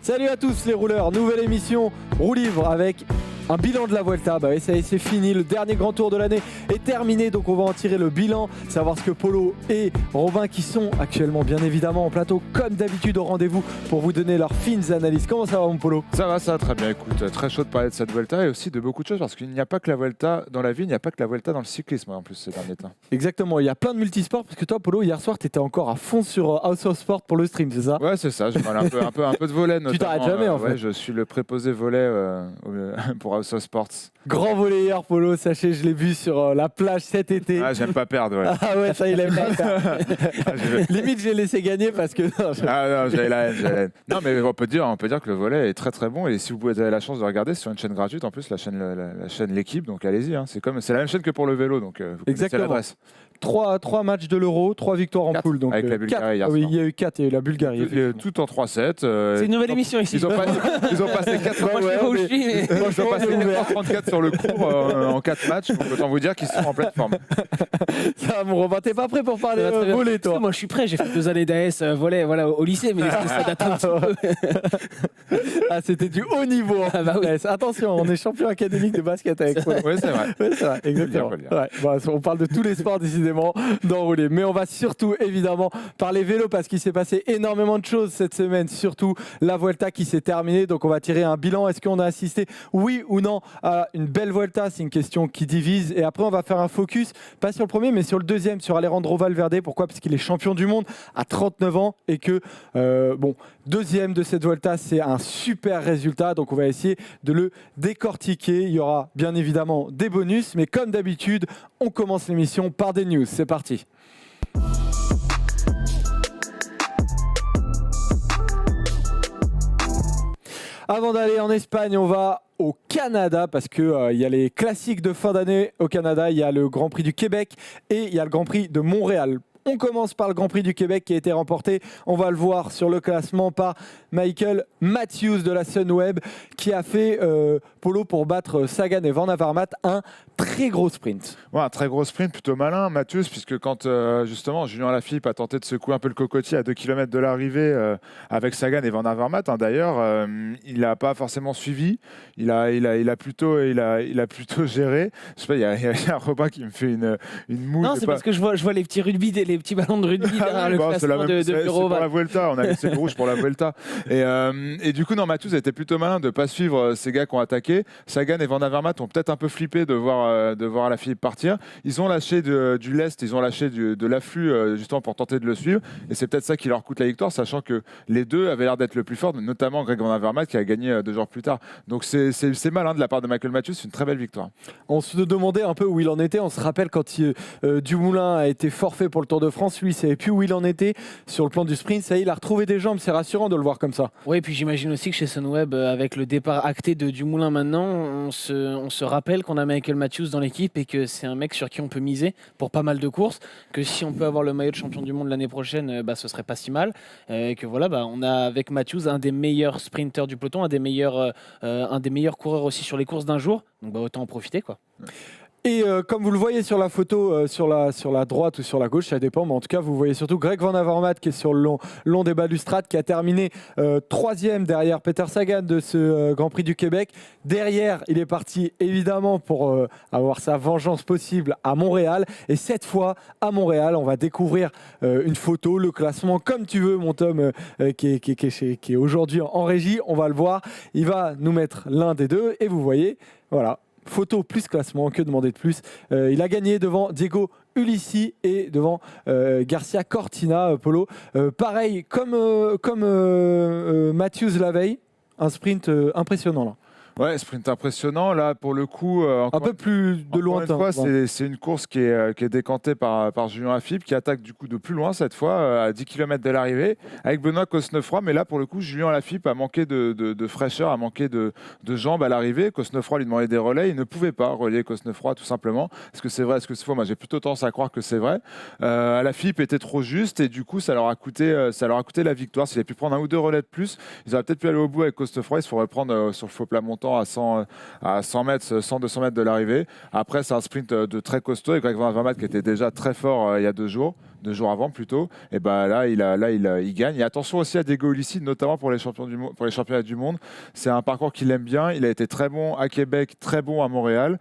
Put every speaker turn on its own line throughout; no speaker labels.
Salut à tous les rouleurs, nouvelle émission roue libre avec un bilan de la Vuelta. Bah oui, ça y est, c'est fini, le dernier grand tour de l'année est terminé, donc on va en tirer le bilan, savoir ce que Polo et Robin, qui sont actuellement bien évidemment en plateau comme d'habitude au rendez-vous pour vous donner leurs fines analyses. Comment ça va mon Polo?
Ça va très bien, écoute, très chaud de parler de cette Vuelta et aussi de beaucoup de choses parce qu'il n'y a pas que la Vuelta dans la vie, il n'y a pas que la Vuelta dans le cyclisme en plus ces derniers temps.
Exactement, il y a plein de multisports parce que toi Polo, hier soir tu étais encore à fond sur House of Sport pour le stream, c'est ça?
Ouais, c'est ça, je parle un peu de volley notamment.
Tu t'arrêtes jamais en fait.
Ouais, je suis le préposé volley pour House of Sports.
Grand volleyeur Polo, sachez, je l'ai vu sur la plage cet été.
Ah, j'aime pas perdre, ouais.
Ah ouais, ça il aime pas faire. Limite j'ai laissé gagner parce que...
Ah non, j'avais la haine. Non mais on peut dire que le volley est très très bon et si vous avez la chance de regarder, c'est sur une chaîne gratuite en plus, la chaîne L'équipe, donc allez-y, hein. C'est la même chaîne que pour le vélo, donc vous connaissez l'adresse.
3 matchs de l'Euro, 3 victoires en poule. Donc,
avec la Bulgarie hier soir.
Oui, il y a eu 4 et la Bulgarie.
Tout en 3-7.
C'est une nouvelle émission ici.
Ils ont passé 4
Moi, je sais pas où je suis.
Ils ont passé 34 sur le cours en 4 matchs. Donc autant vous dire qu'ils sont en pleine forme.
Ça, mon Robin, t'es pas prêt pour parler volley, toi?
Moi, je suis prêt. J'ai fait 2 années d'AS volley au lycée, mais ça date un petit peu.
Ah, c'était du haut niveau.
Ah bah oui.
Attention, on est champion académique de basket avec toi.
Oui, c'est vrai.
Ouais, c'est vrai, exactement. Ouais, bah, on parle de tous les sports décidément dans Rouler. Mais on va surtout évidemment parler vélo parce qu'il s'est passé énormément de choses cette semaine, surtout la Vuelta qui s'est terminée. Donc on va tirer un bilan. Est-ce qu'on a assisté, oui ou non, à une belle Vuelta? C'est une question qui divise. Et après on va faire un focus, pas sur le premier mais sur le deuxième, sur Alejandro Valverde. Pourquoi? Parce qu'il est champion du monde à 39 ans et que deuxième de cette Vuelta, c'est un super résultat. Donc on va essayer de le décortiquer. Il y aura bien évidemment des bonus, mais comme d'habitude, on commence l'émission par des news. C'est parti. Avant d'aller en Espagne, on va au Canada parce que y a les classiques de fin d'année au Canada. Il y a le Grand Prix du Québec et il y a le Grand Prix de Montréal. On commence par le Grand Prix du Québec qui a été remporté, on va le voir sur le classement, par Michael Matthews de la Sunweb qui a fait Polo pour battre Sagan et Van Avermaet, un très gros sprint.
Ouais, un très gros sprint, plutôt malin Matthews, puisque quand justement Julien Alaphilippe a tenté de secouer un peu le cocotier à 2 km de l'arrivée avec Sagan et Van Avermaet, d'ailleurs, il n'a pas forcément suivi, il a plutôt géré. Je sais pas, il y a un Robin qui me fait une moue.
Non, c'est parce que je vois les petits les petits ballons de rugby derrière le classement de Bureau.
C'est pour la Vuelta, on a laissé le rouge pour la Vuelta. Et du coup, non, Matthews a été plutôt malin de ne pas suivre ces gars qui ont attaqué. Sagan et Van Avermaet ont peut-être un peu flippé de voir Alaphilippe partir. Ils ont lâché du lest, ils ont lâché de l'afflux justement pour tenter de le suivre. Et c'est peut-être ça qui leur coûte la victoire, sachant que les deux avaient l'air d'être le plus fort, notamment Greg Van Avermaet qui a gagné 2 jours plus tard. Donc c'est malin de la part de Michael Matthews, c'est une très belle victoire.
On se demandait un peu où il en était. On se rappelle quand Dumoulin a été forfait pour le Tour de France, lui il savait plus où il en était sur le plan du sprint. Ça y est, il a retrouvé des jambes, c'est rassurant de le voir comme ça.
Oui, et puis j'imagine aussi que chez Sunweb, avec le départ acté de Dumoulin maintenant, on se rappelle qu'on a Michael Matthews dans l'équipe et que c'est un mec sur qui on peut miser pour pas mal de courses, que si on peut avoir le maillot de champion du monde l'année prochaine, ce serait pas si mal, et que voilà, on a avec Matthews un des meilleurs sprinteurs du peloton, un des meilleurs coureurs aussi sur les courses d'un jour, donc autant en profiter quoi.
Et comme vous le voyez sur la photo, sur la droite ou sur la gauche, ça dépend, mais en tout cas vous voyez surtout Greg Van Avermaet qui est sur le long des balustrades, qui a terminé 3e derrière Peter Sagan de ce Grand Prix du Québec. Derrière, il est parti évidemment pour avoir sa vengeance possible à Montréal, et cette fois à Montréal on va découvrir une photo, le classement comme tu veux mon Tom, qui est aujourd'hui en régie. On va le voir, il va nous mettre l'un des deux et vous voyez, voilà, photo plus classement, que demander de plus. Il a gagné devant Diego Ulissi et devant Garcia Cortina, Polo. Pareil, comme Matthews la veille, un sprint impressionnant là.
Ouais, sprint impressionnant. Là, pour le coup,
un peu plus de lointain.
Une fois, c'est une course qui est décantée par Julien Alaphilippe, qui attaque du coup de plus loin cette fois, à 10 km de l'arrivée, avec Benoît Cosnefroy. Mais là, pour le coup, Julien Alaphilippe a manqué de fraîcheur, a manqué de jambes à l'arrivée. Cosnefroy lui demandait des relais. Il ne pouvait pas relier Cosnefroy, tout simplement. Est-ce que c'est vrai? Est-ce que c'est faux? Moi, j'ai plutôt tendance à croire que c'est vrai. Alaphilippe était trop juste et du coup, ça leur a coûté la victoire. S'il avait pu prendre 1 ou 2 relais de plus, ils auraient peut-être pu aller au bout avec Cosnefroy. Il se ferait prendre sur le faux plat montant à 100 mètres, 100-200 mètres de l'arrivée. Après, c'est un sprint de très costaud et Greg Van Avermaet qui était déjà très fort il y a 2 jours. 2 jours avant plutôt. Et ben là, il gagne. Et attention aussi à Diego Ulissi, notamment pour les championnats du monde. C'est un parcours qu'il aime bien. Il a été très bon à Québec, très bon à Montréal.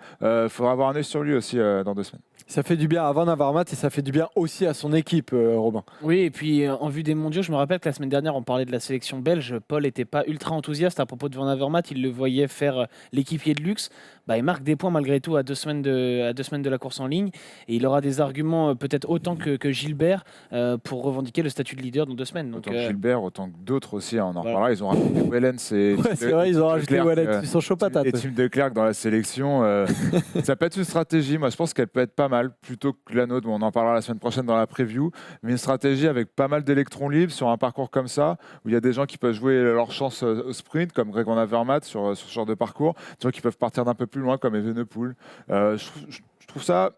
Faudra avoir un œil sur lui aussi dans 2 semaines.
Ça fait du bien à Van Avermaet et ça fait du bien aussi à son équipe, Robin.
Oui, et puis en vue des mondiaux, je me rappelle que la semaine dernière, on parlait de la sélection belge. Paul n'était pas ultra enthousiaste à propos de Van Avermaet. Il le voyait faire l'équipier de luxe. Il marque des points malgré tout à 2 semaines de la course en ligne. Et il aura des arguments peut-être autant que Gilbert pour revendiquer le statut de leader dans 2 semaines. Donc,
autant que Gilbert, autant que d'autres aussi. On en
voilà.
reparlera. Ils ont rajouté Wellens.
C'est vrai, ils ont rajouté Wellens. Ils sont chauds patates.
Et Tim de Klerk dans la sélection. Ça peut être une stratégie. Moi, je pense qu'elle peut être pas mal plutôt que la nôtre. On en parlera la semaine prochaine dans la preview. Mais une stratégie avec pas mal d'électrons libres sur un parcours comme ça, où il y a des gens qui peuvent jouer leur chance au sprint, comme Greg Van Avermaet sur ce genre de parcours. Des gens qui peuvent partir d'un peu plus loin, comme Evenepoel. Je trouve ça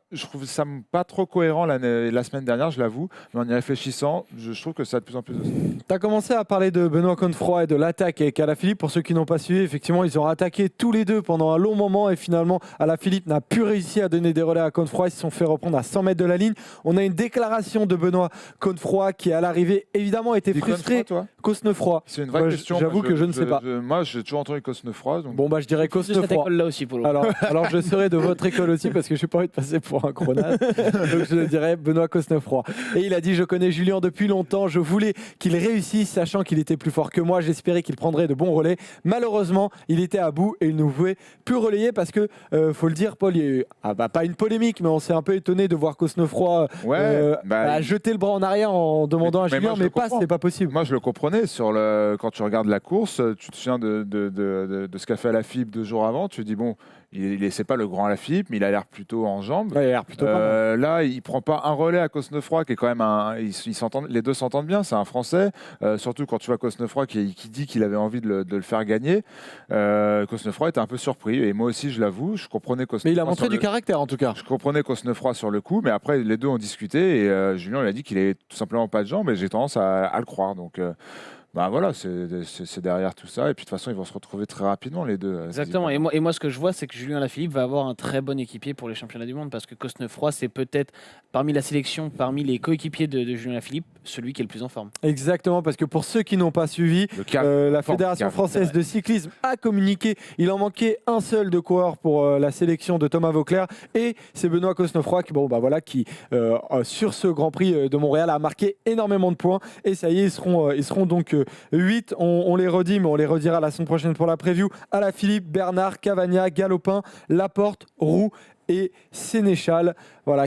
pas trop cohérent la semaine dernière, je l'avoue. Mais en y réfléchissant, je trouve que ça a de plus en plus de sens.
Tu as commencé à parler de Benoît Cosnefroy et de l'attaque avec Alaphilippe. Pour ceux qui n'ont pas suivi, effectivement, ils ont attaqué tous les deux pendant un long moment et finalement, Alaphilippe n'a plus réussi à donner des relais à Cosnefroy. Ils se sont fait reprendre à 100 mètres de la ligne. On a une déclaration de Benoît Cosnefroy qui, à l'arrivée, évidemment, était frustré. Cosnefroy.
C'est une vraie question.
J'avoue que je ne sais pas.
Moi, j'ai toujours entendu Cosnefroy. Donc...
Bon, je dirais Cosnefroy.
cette école-là aussi, pour le
alors, je serai de votre école aussi parce que je n'ai pas envie de passer pour un grenade. Donc, je dirais Benoît Cosnefroy. Et il a dit: je connais Julien depuis longtemps. Je voulais qu'il réussisse, sachant qu'il était plus fort que moi. J'espérais qu'il prendrait de bons relais. Malheureusement, il était à bout et il ne pouvait plus relayer parce que, faut le dire, Paul, il y a eu pas une polémique, mais on s'est un peu étonné de voir Cosnefroy jeter le bras en arrière en demandant à Julien, mais c'est pas possible.
Moi, je le comprenais. Quand tu regardes la course, tu te souviens de ce qu'a fait Alaphilippe 2 jours avant. Tu te dis, bon, c'est pas le grand Alaphilippe, mais il a l'air plutôt en jambes.
Ouais, il a l'air plutôt
là, il prend pas un relais à Cosnefroy, qui est quand même les deux s'entendent bien. C'est un Français, surtout quand tu vois Cosnefroy qui dit qu'il avait envie de le faire gagner. Cosnefroy était un peu surpris, et moi aussi, je l'avoue, je comprenais Cosnefroy.
Mais il a montré du caractère en tout cas.
Je comprenais Cosnefroy sur le coup, mais après les deux ont discuté et Julien lui a dit qu'il avait tout simplement pas de jambes, et j'ai tendance à le croire. Donc voilà, c'est derrière tout ça. Et puis de toute façon, ils vont se retrouver très rapidement, les deux.
Exactement. Et moi, ce que je vois, c'est que Julien Alaphilippe va avoir un très bon équipier pour les championnats du monde, parce que Cosnefroy, c'est peut-être parmi la sélection, parmi les coéquipiers de Julien Alaphilippe, celui qui est le plus en forme.
Exactement, parce que pour ceux qui n'ont pas suivi, la Fédération française de cyclisme a communiqué. Il en manquait un seul de coureur pour la sélection de Thomas Vauclair, et c'est Benoît Cosnefroy qui sur ce Grand Prix de Montréal a marqué énormément de points. Et ça y est, ils seront donc 8, on les redit, mais on les redira la semaine prochaine pour la preview. Alaphilippe, Bernard, Cavagna, Galopin, Laporte, Roux et Sénéchal,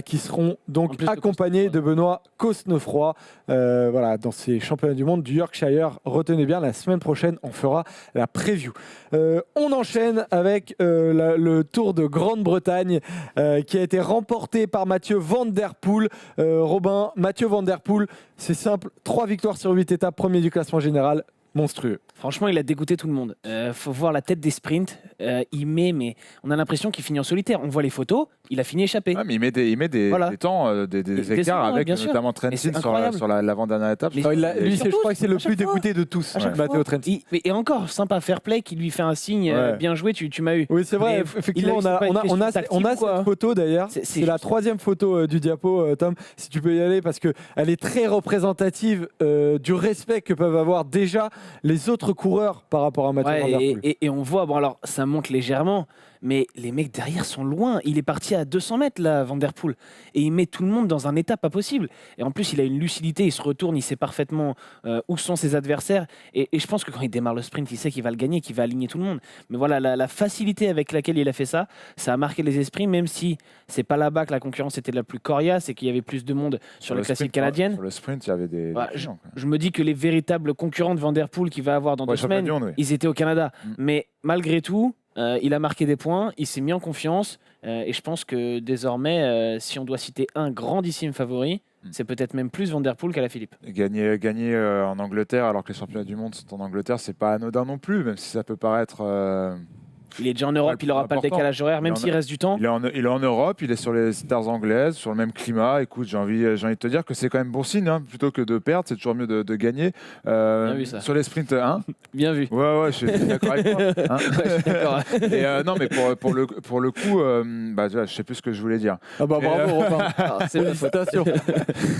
qui seront donc accompagnés de Benoît Cosnefroy dans ces championnats du monde du Yorkshire. Retenez bien, la semaine prochaine, on fera la preview. On enchaîne avec le Tour de Grande-Bretagne qui a été remporté par Mathieu Van Der Poel. Robin, Mathieu Van Der Poel, c'est simple, 3 victoires sur 8 étapes, premier du classement général. Monstrueux.
Franchement, il a dégoûté tout le monde. Faut voir la tête des sprints. Mais on a l'impression qu'il finit en solitaire. On voit les photos, il a fini échappé.
Ouais, mais il met des temps, des écarts avec notamment Trentin sur l'avant-dernière étape.
Je crois que c'est le plus dégoûté de tous, Matteo Trentin.
Et encore, sympa, fair play, qui lui fait un signe, bien joué, tu m'as eu.
Oui, c'est vrai, effectivement, on a cette photo d'ailleurs. C'est la 3e photo du diapo, Tom, si tu peux y aller, parce qu'elle est très représentative du respect que peuvent avoir déjà les autres coureurs par rapport à Mathieu Van Der Poel.
Et on voit, alors ça monte légèrement, mais les mecs derrière sont loin. Il est parti à 200 mètres, là, Van Der Poel. Et il met tout le monde dans un état pas possible. Et en plus, il a une lucidité, il se retourne, il sait parfaitement où sont ses adversaires. Et je pense que quand il démarre le sprint, il sait qu'il va le gagner, qu'il va aligner tout le monde. Mais voilà, la facilité avec laquelle il a fait ça, ça a marqué les esprits, même si c'est pas là-bas que la concurrence était la plus coriace et qu'il y avait plus de monde sur les classiques canadiennes.
Sur le sprint, il y avait des...
Je me dis que les véritables concurrents de Van Der Poel qu'il va avoir dans 2 semaines, ils étaient au Canada. Mais malgré tout, il a marqué des points, il s'est mis en confiance et je pense que désormais, si on doit citer un grandissime favori, c'est peut-être même plus Van Der Poel qu'Alaphilippe.
Gagner en Angleterre alors que les championnats du monde sont en Angleterre, c'est pas anodin non plus, même si ça peut paraître
Il est déjà en Europe, il n'aura pas le décalage horaire, même s'il reste du temps.
Il est en Europe, il est sur les terres anglaises, sur le même climat. Écoute, j'ai envie de te dire que c'est quand même bon signe, hein. Plutôt que de perdre, c'est toujours mieux de gagner.
Bien vu, ça.
Sur les sprints, hein.
Bien vu.
Ouais, je suis d'accord avec toi. Hein.
Ouais, je suis d'accord.
Et non, mais pour le coup, je sais plus ce que je voulais dire.
Ah bah bravo, Robin.
Félicitations.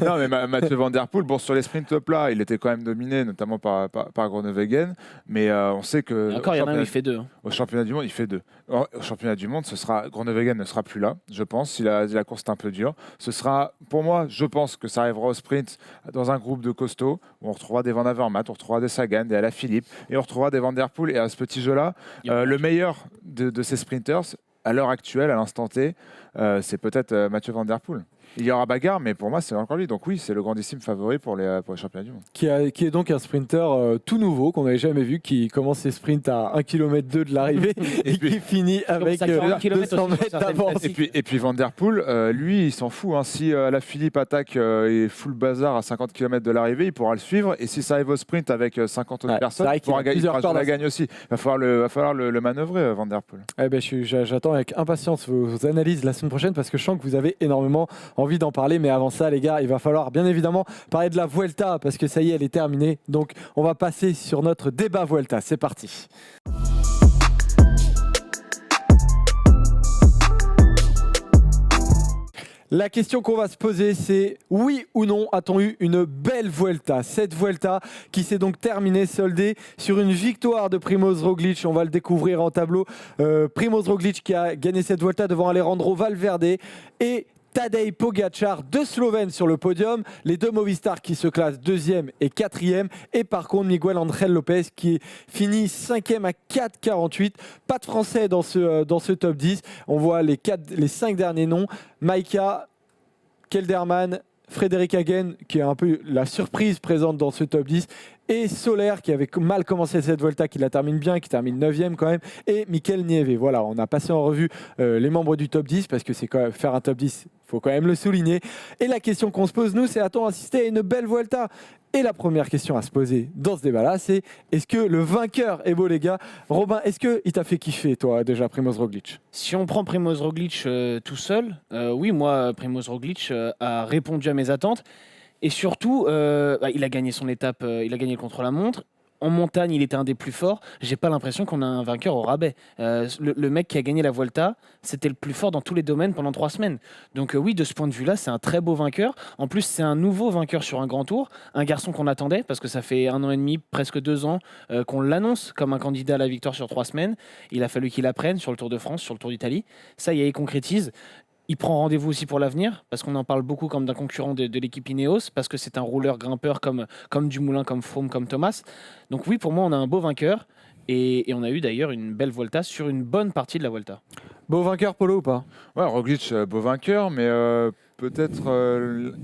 Non, mais Mathieu Van Der Poel, bon, sur les sprints plats, il était quand même dominé, notamment par Groenewegen. Mais on sait que.
Et encore, il y en a un, il fait 2.
Au championnat du monde, il fait 2. Au championnat du monde, Groenewegen ne sera plus là, je pense, si la course est un peu dure. Ce sera, pour moi, je pense que ça arrivera au sprint dans un groupe de costauds, où on retrouvera des Van Avermaet, on retrouvera des Sagan, des Alaphilippe, et on retrouvera des Van Der Poel. Et à ce petit jeu-là, le meilleur de ces sprinters, à l'heure actuelle, à l'instant T, c'est peut-être Mathieu Van Der Poel. Il y aura bagarre, mais pour moi, c'est encore lui. Donc oui, c'est le grandissime favori pour les championnats du monde.
Qui est donc un sprinter tout nouveau, qu'on n'avait jamais vu, qui commence ses sprints à 1,2 km de l'arrivée et qui finit avec 200 mètres d'avance.
Et puis Van Der Poel, lui, il s'en fout. Hein. Si Alaphilippe attaque et fout le bazar à 50 km de l'arrivée, il pourra le suivre. Et si ça arrive au sprint avec 50 autres personnes, il pourra la gagne aussi. Il va falloir le manœuvrer, Van Der Poel.
Eh ben, j'attends avec impatience vos analyses la semaine prochaine, parce que je sens que vous avez énormément envie d'en parler. Mais avant ça, les gars, il va falloir bien évidemment parler de la Vuelta, parce que ça y est, elle est terminée. Donc on va passer sur notre débat Vuelta. C'est parti. La question qu'on va se poser, c'est oui ou non, a-t-on eu une belle Vuelta? Cette Vuelta qui s'est donc terminée, soldée sur une victoire de Primoz Roglic. On va le découvrir en tableau. Primoz Roglic qui a gagné cette Vuelta devant Alejandro Valverde et Tadej Pogačar, deux Slovènes sur le podium, les deux Movistar qui se classent 2e et 4e, et par contre Miguel Angel Lopez qui finit 5e à 4,48. Pas de Français dans ce top 10. On voit les 5 derniers noms: Maïka, Kelderman, Frédéric Hagen, qui est un peu la surprise présente dans ce top 10, et Soler, qui avait mal commencé cette Vuelta, qui la termine bien, qui termine 9e quand même, et Mikel Nieve. Voilà, on a passé en revue les membres du top 10, parce que c'est quand même faire un top 10, il faut quand même le souligner. Et la question qu'on se pose, nous, c'est: a-t-on assisté à une belle Vuelta? Et la première question à se poser dans ce débat-là, c'est: est-ce que le vainqueur est beau, les gars? Robin, est-ce qu'il t'a fait kiffer, toi, déjà, Primoz Roglic?
Si on prend Primoz Roglic tout seul, oui, moi, Primoz Roglic a répondu à mes attentes. Et surtout, il a gagné son étape, il a gagné le contre-la-montre. En montagne, il était un des plus forts. J'ai pas l'impression qu'on a un vainqueur au rabais. Le mec qui a gagné la Vuelta, c'était le plus fort dans tous les domaines pendant 3 semaines. Donc oui, de ce point de vue-là, c'est un très beau vainqueur. En plus, c'est un nouveau vainqueur sur un grand tour. Un garçon qu'on attendait, parce que ça fait 1 an et demi, presque 2 ans, qu'on l'annonce comme un candidat à la victoire sur 3 semaines. Il a fallu qu'il apprenne sur le Tour de France, sur le Tour d'Italie. Ça y est, il concrétise. Il prend rendez-vous aussi pour l'avenir, parce qu'on en parle beaucoup comme d'un concurrent de l'équipe Ineos, parce que c'est un rouleur grimpeur comme Dumoulin, comme Froome, comme Thomas. Donc oui, pour moi, on a un beau vainqueur, et on a eu d'ailleurs une belle Vuelta sur une bonne partie de la Vuelta.
Beau vainqueur, Polo, ou pas?
Ouais, Roglic, beau vainqueur, mais peut-être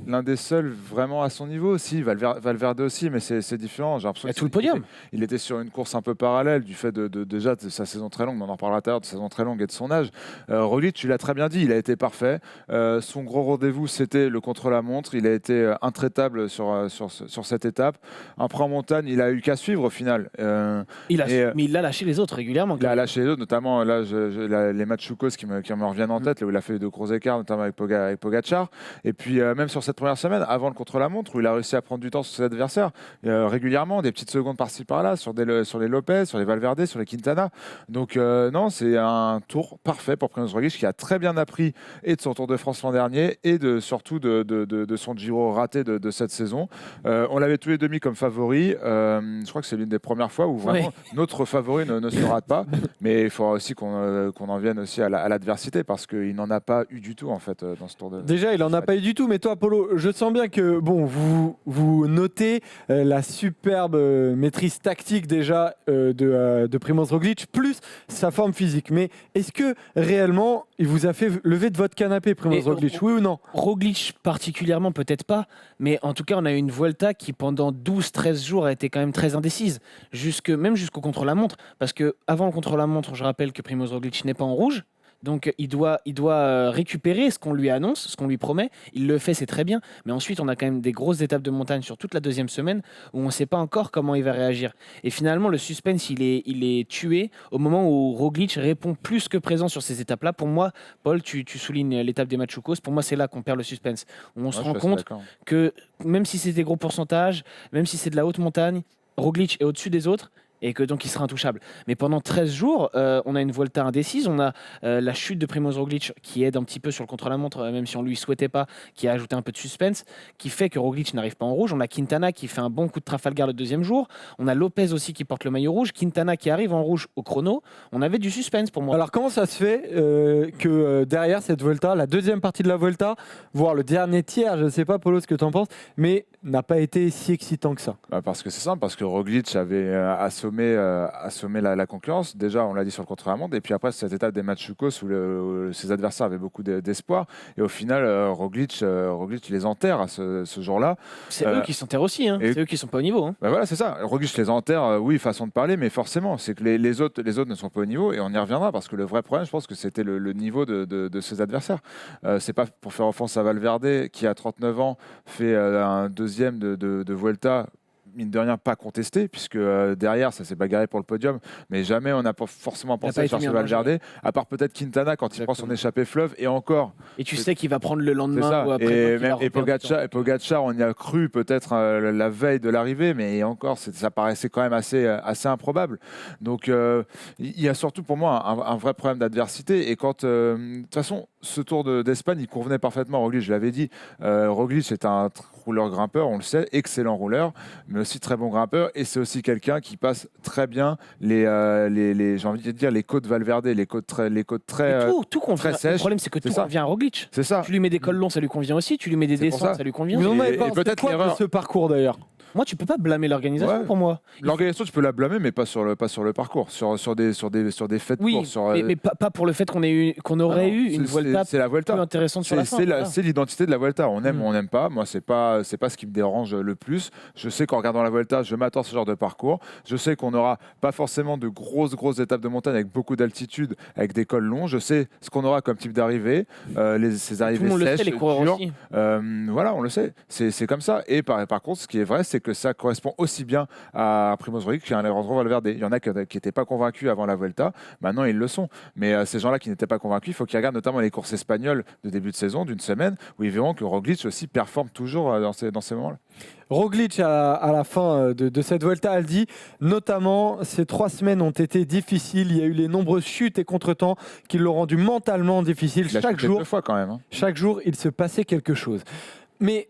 l'un des seuls vraiment à son niveau aussi. Valverde aussi, mais c'est différent. J'ai l'impression
tout le podium.
Il était sur une course un peu parallèle du fait déjà de sa saison très longue, on en reparlera tout à l'heure, de sa saison très longue et de son âge. Roglic, tu l'as très bien dit, il a été parfait. Son gros rendez-vous, c'était le contre-la-montre. Il a été intraitable sur cette étape. Après en montagne, il a eu qu'à suivre au final.
Mais il a lâché les autres régulièrement.
Il a lâché les autres, notamment là, les matchs Choukos qui me reviennent en tête, là où il a fait de gros écarts, notamment avec Pogačar. Et puis même sur cette première semaine, avant le contre-la-montre, où il a réussi à prendre du temps sur ses adversaires, régulièrement, des petites secondes par-ci par-là, sur les Lopez, sur les Valverde, sur les Quintana. Donc non, c'est un tour parfait pour Primoz Roglic, qui a très bien appris et de son Tour de France l'an dernier et surtout de son Giro raté de cette saison. On l'avait tous les demi comme favori. Je crois que c'est l'une des premières fois où vraiment notre favori ne se rate pas. Mais il faudra aussi qu'on en vienne aussi à l'adversité, parce qu'il n'en a pas eu du tout en fait dans ce Tour de...
Déjà, il n'en a pas eu du tout, mais toi, Polo, je sens bien que vous notez la superbe maîtrise tactique déjà de Primoz Roglic, plus sa forme physique. Mais est-ce que réellement, il vous a fait lever de votre canapé, Primoz Roglic, oui ou non?
Roglic particulièrement, peut-être pas, mais en tout cas, on a eu une Vuelta qui, pendant 12-13 jours, a été quand même très indécise, même jusqu'au contre-la-montre, parce qu'avant le contre-la-montre, je rappelle que Primoz Roglic n'est pas en rouge. Donc il doit récupérer ce qu'on lui annonce, ce qu'on lui promet. Il le fait, c'est très bien. Mais ensuite, on a quand même des grosses étapes de montagne sur toute la deuxième semaine où on ne sait pas encore comment il va réagir. Et finalement, le suspense, il est tué au moment où Roglic répond plus que présent sur ces étapes-là. Pour moi, Paul, tu soulignes l'étape des Machucos. Pour moi, c'est là qu'on perd le suspense. Où on se rend compte que même si c'est des gros pourcentages, même si c'est de la haute montagne, Roglic est au-dessus des autres et que donc il sera intouchable. Mais pendant 13 jours, on a une Volta indécise, on a la chute de Primoz Roglic qui aide un petit peu sur le contre-la-montre, même si on lui souhaitait pas, qui a ajouté un peu de suspense, qui fait que Roglic n'arrive pas en rouge. On a Quintana qui fait un bon coup de Trafalgar le deuxième jour. On a Lopez aussi qui porte le maillot rouge. Quintana qui arrive en rouge au chrono. On avait du suspense pour moi.
Alors comment ça se fait que derrière cette Volta, la deuxième partie de la Volta, voire le dernier tiers, je ne sais pas Polo ce que tu en penses, mais n'a pas été si excitant que ça?
Parce que c'est simple, parce que Roglic avait assommé la concurrence. Déjà, on l'a dit sur le contre-la-montre, et puis après cette étape des Machucos où ses adversaires avaient beaucoup d'espoir, et au final, Roglic les enterre à ce jour-là.
C'est eux qui s'enterrent aussi, hein. C'est eux qui sont pas au niveau. Hein.
Voilà, c'est ça. Roglic les enterre, oui, façon de parler, mais forcément, c'est que les autres ne sont pas au niveau, et on y reviendra, parce que le vrai problème, je pense que c'était le niveau de ses adversaires. C'est pas pour faire offense à Valverde, qui à 39 ans fait un deuxième de Vuelta, mine de rien pas contesté, puisque derrière ça s'est bagarré pour le podium, mais jamais on n'a pas forcément pensé à chercher Valverde, à part peut-être Quintana quand il prend son échappée fleuve, et encore.
Et tu sais qu'il va prendre le lendemain ou après.
Et Pogacar, on y a cru peut-être la veille de l'arrivée, mais encore ça paraissait quand même assez improbable. Donc il y a surtout pour moi un vrai problème d'adversité, et quand de toute façon ce Tour d'Espagne il convenait parfaitement à Roglic, je l'avais dit, Roglic est un rouleur grimpeur, on le sait, excellent rouleur, mais aussi très bon grimpeur, et c'est aussi quelqu'un qui passe très bien j'ai envie de dire les côtes Valverde, les côtes très
tout convient.
Très sèches.
Le problème c'est que tout convient à Roglic.
C'est ça.
Tu lui mets des cols longs, ça lui convient aussi. Tu lui mets des descentes, ça lui convient.
Vous en avez
pas
peut-être l'erreur de ce parcours d'ailleurs.
Moi, tu peux pas blâmer l'organisation pour moi.
L'organisation, tu peux la blâmer, mais pas sur le parcours, sur des faits de course.
Mais pas pour le fait qu'on aurait eu une Vuelta
c'est la Vuelta
plus intéressante sur la fin.
C'est l'identité de la Vuelta. On aime ou on n'aime pas. Moi, c'est pas ce qui me dérange le plus. Je sais qu'en regardant la Vuelta, je m'attends à ce genre de parcours. Je sais qu'on n'aura pas forcément de grosses étapes de montagne avec beaucoup d'altitude, avec des cols longs. Je sais ce qu'on aura comme type d'arrivée, ces arrivées sèches,
les coureurs
dures.
aussi.
Voilà, on le sait. C'est comme ça. Et par contre, ce qui est vrai, c'est que ça correspond aussi bien à Primoz Roglic qu'à Alejandro Valverde. Il y en a qui n'étaient pas convaincus avant la Vuelta, maintenant ils le sont. Mais ces gens-là qui n'étaient pas convaincus, il faut qu'ils regardent notamment les courses espagnoles de début de saison, d'une semaine, où ils verront que Roglic aussi performe toujours dans ces moments-là.
Roglic, à la fin de cette Vuelta, elle dit notamment ces 3 semaines ont été difficiles. Il y a eu les nombreuses chutes et contretemps qui l'ont rendu mentalement difficile. Chaque jour,
2 fois quand même.
Chaque jour, il se passait quelque chose. Mais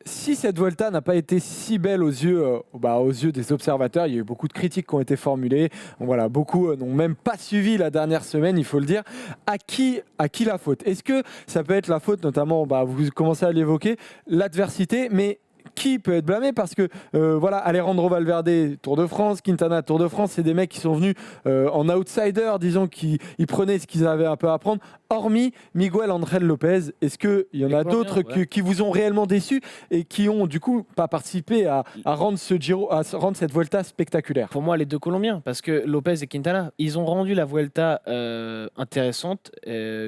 si cette Vuelta n'a pas été si belle aux yeux des observateurs, il y a eu beaucoup de critiques qui ont été formulées. Voilà, beaucoup n'ont même pas suivi la dernière semaine, il faut le dire. À qui la faute? Est-ce que ça peut être la faute, notamment, vous commencez à l'évoquer, l'adversité, mais qui peut être blâmé? Parce que Alejandro Valverde, Tour de France, Quintana, Tour de France, c'est des mecs qui sont venus en outsider, disons, qui prenaient ce qu'ils avaient un peu à prendre. Hormis Miguel Angel Lopez, est-ce qu'il y en a d'autres qui vous ont réellement déçu et qui ont du coup pas participé à rendre rendre cette Vuelta spectaculaire?
Pour moi, les deux Colombiens, parce que Lopez et Quintana, ils ont rendu la Vuelta intéressante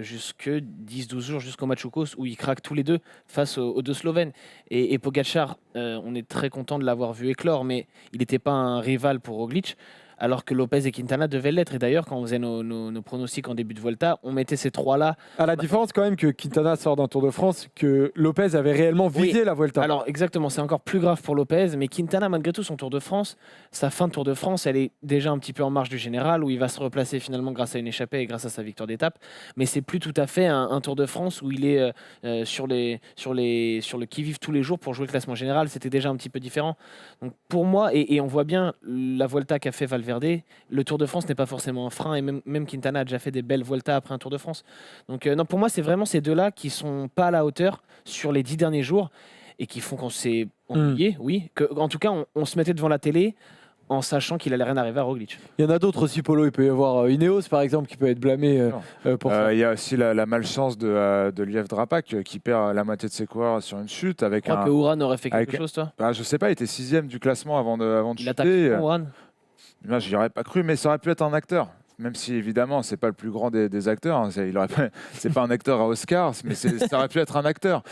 jusque 10-12 jours jusqu'au Machucos où ils craquent tous les deux face aux deux Slovènes. Et Pogacar, on est très content de l'avoir vu éclore, mais il n'était pas un rival pour Roglic. Alors que Lopez et Quintana devaient l'être. Et d'ailleurs, quand on faisait nos pronostics en début de Volta, on mettait ces trois-là.
À la différence quand même que Quintana sort d'un Tour de France, que Lopez avait réellement visé la Volta.
Alors exactement, c'est encore plus grave pour Lopez, mais Quintana, malgré tout, son Tour de France, sa fin de Tour de France, elle est déjà un petit peu en marge du général, où il va se replacer finalement grâce à une échappée et grâce à sa victoire d'étape. Mais c'est plus tout à fait un Tour de France où il est sur le qui-vive tous les jours pour jouer le classement général. C'était déjà un petit peu différent. Donc pour moi, et on voit bien la Volta qu'a fait Valverde, le Tour de France n'est pas forcément un frein, et même Quintana a déjà fait des belles Volta après un Tour de France. Donc non, pour moi, c'est vraiment ces deux-là qui sont pas à la hauteur sur les 10 derniers jours et qui font qu'on s'est ennuyé, oui. En tout cas, on se mettle devant la télé en sachant qu'il allait rien arriver à Roglic.
Il y en a d'autres aussi, Polo. Il peut y avoir Ineos, par exemple, qui peut être blâmé pour ça.
Il y a aussi la malchance de Lièvre Drapac qui perd la moitié de ses coureurs sur une chute.
Tu crois que Uran aurait fait quelque chose, toi?
Je sais pas, il était 6e du classement avant de
il
chuter.
attaque Uran.
Moi, j'y aurais pas cru, mais ça aurait pu être un acteur. même si évidemment c'est pas le plus grand des acteurs, hein, c'est pas un acteur à Oscar, mais ça aurait pu être un acteur.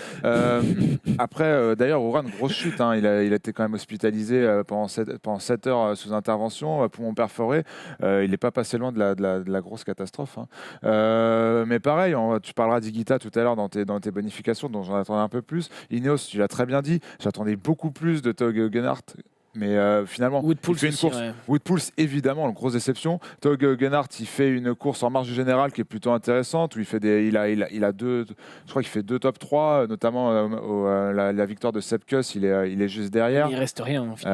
Après, d'ailleurs, Oran, grosse chute, hein, il a été quand même hospitalisé pendant 7 heures sous intervention, poumon perforé. Il n'est pas passé loin de la grosse catastrophe. Hein. Mais pareil, tu parleras d'Higuita tout à l'heure dans tes bonifications, dont j'en attendais un peu plus. Ineos, tu l'as très bien dit, j'attendais beaucoup plus de Tog Gennard. Mais finalement,
Woodpulse
il fait une
aussi,
course.
ouais.
Woodpulse, évidemment, une grosse déception. Tog Gennard, il fait une course en marge du général qui est plutôt intéressante. Où il a deux, je crois qu'il fait 2 top 3, notamment la victoire de Sepp Kuss, il est juste derrière.
Il reste rien. En fait.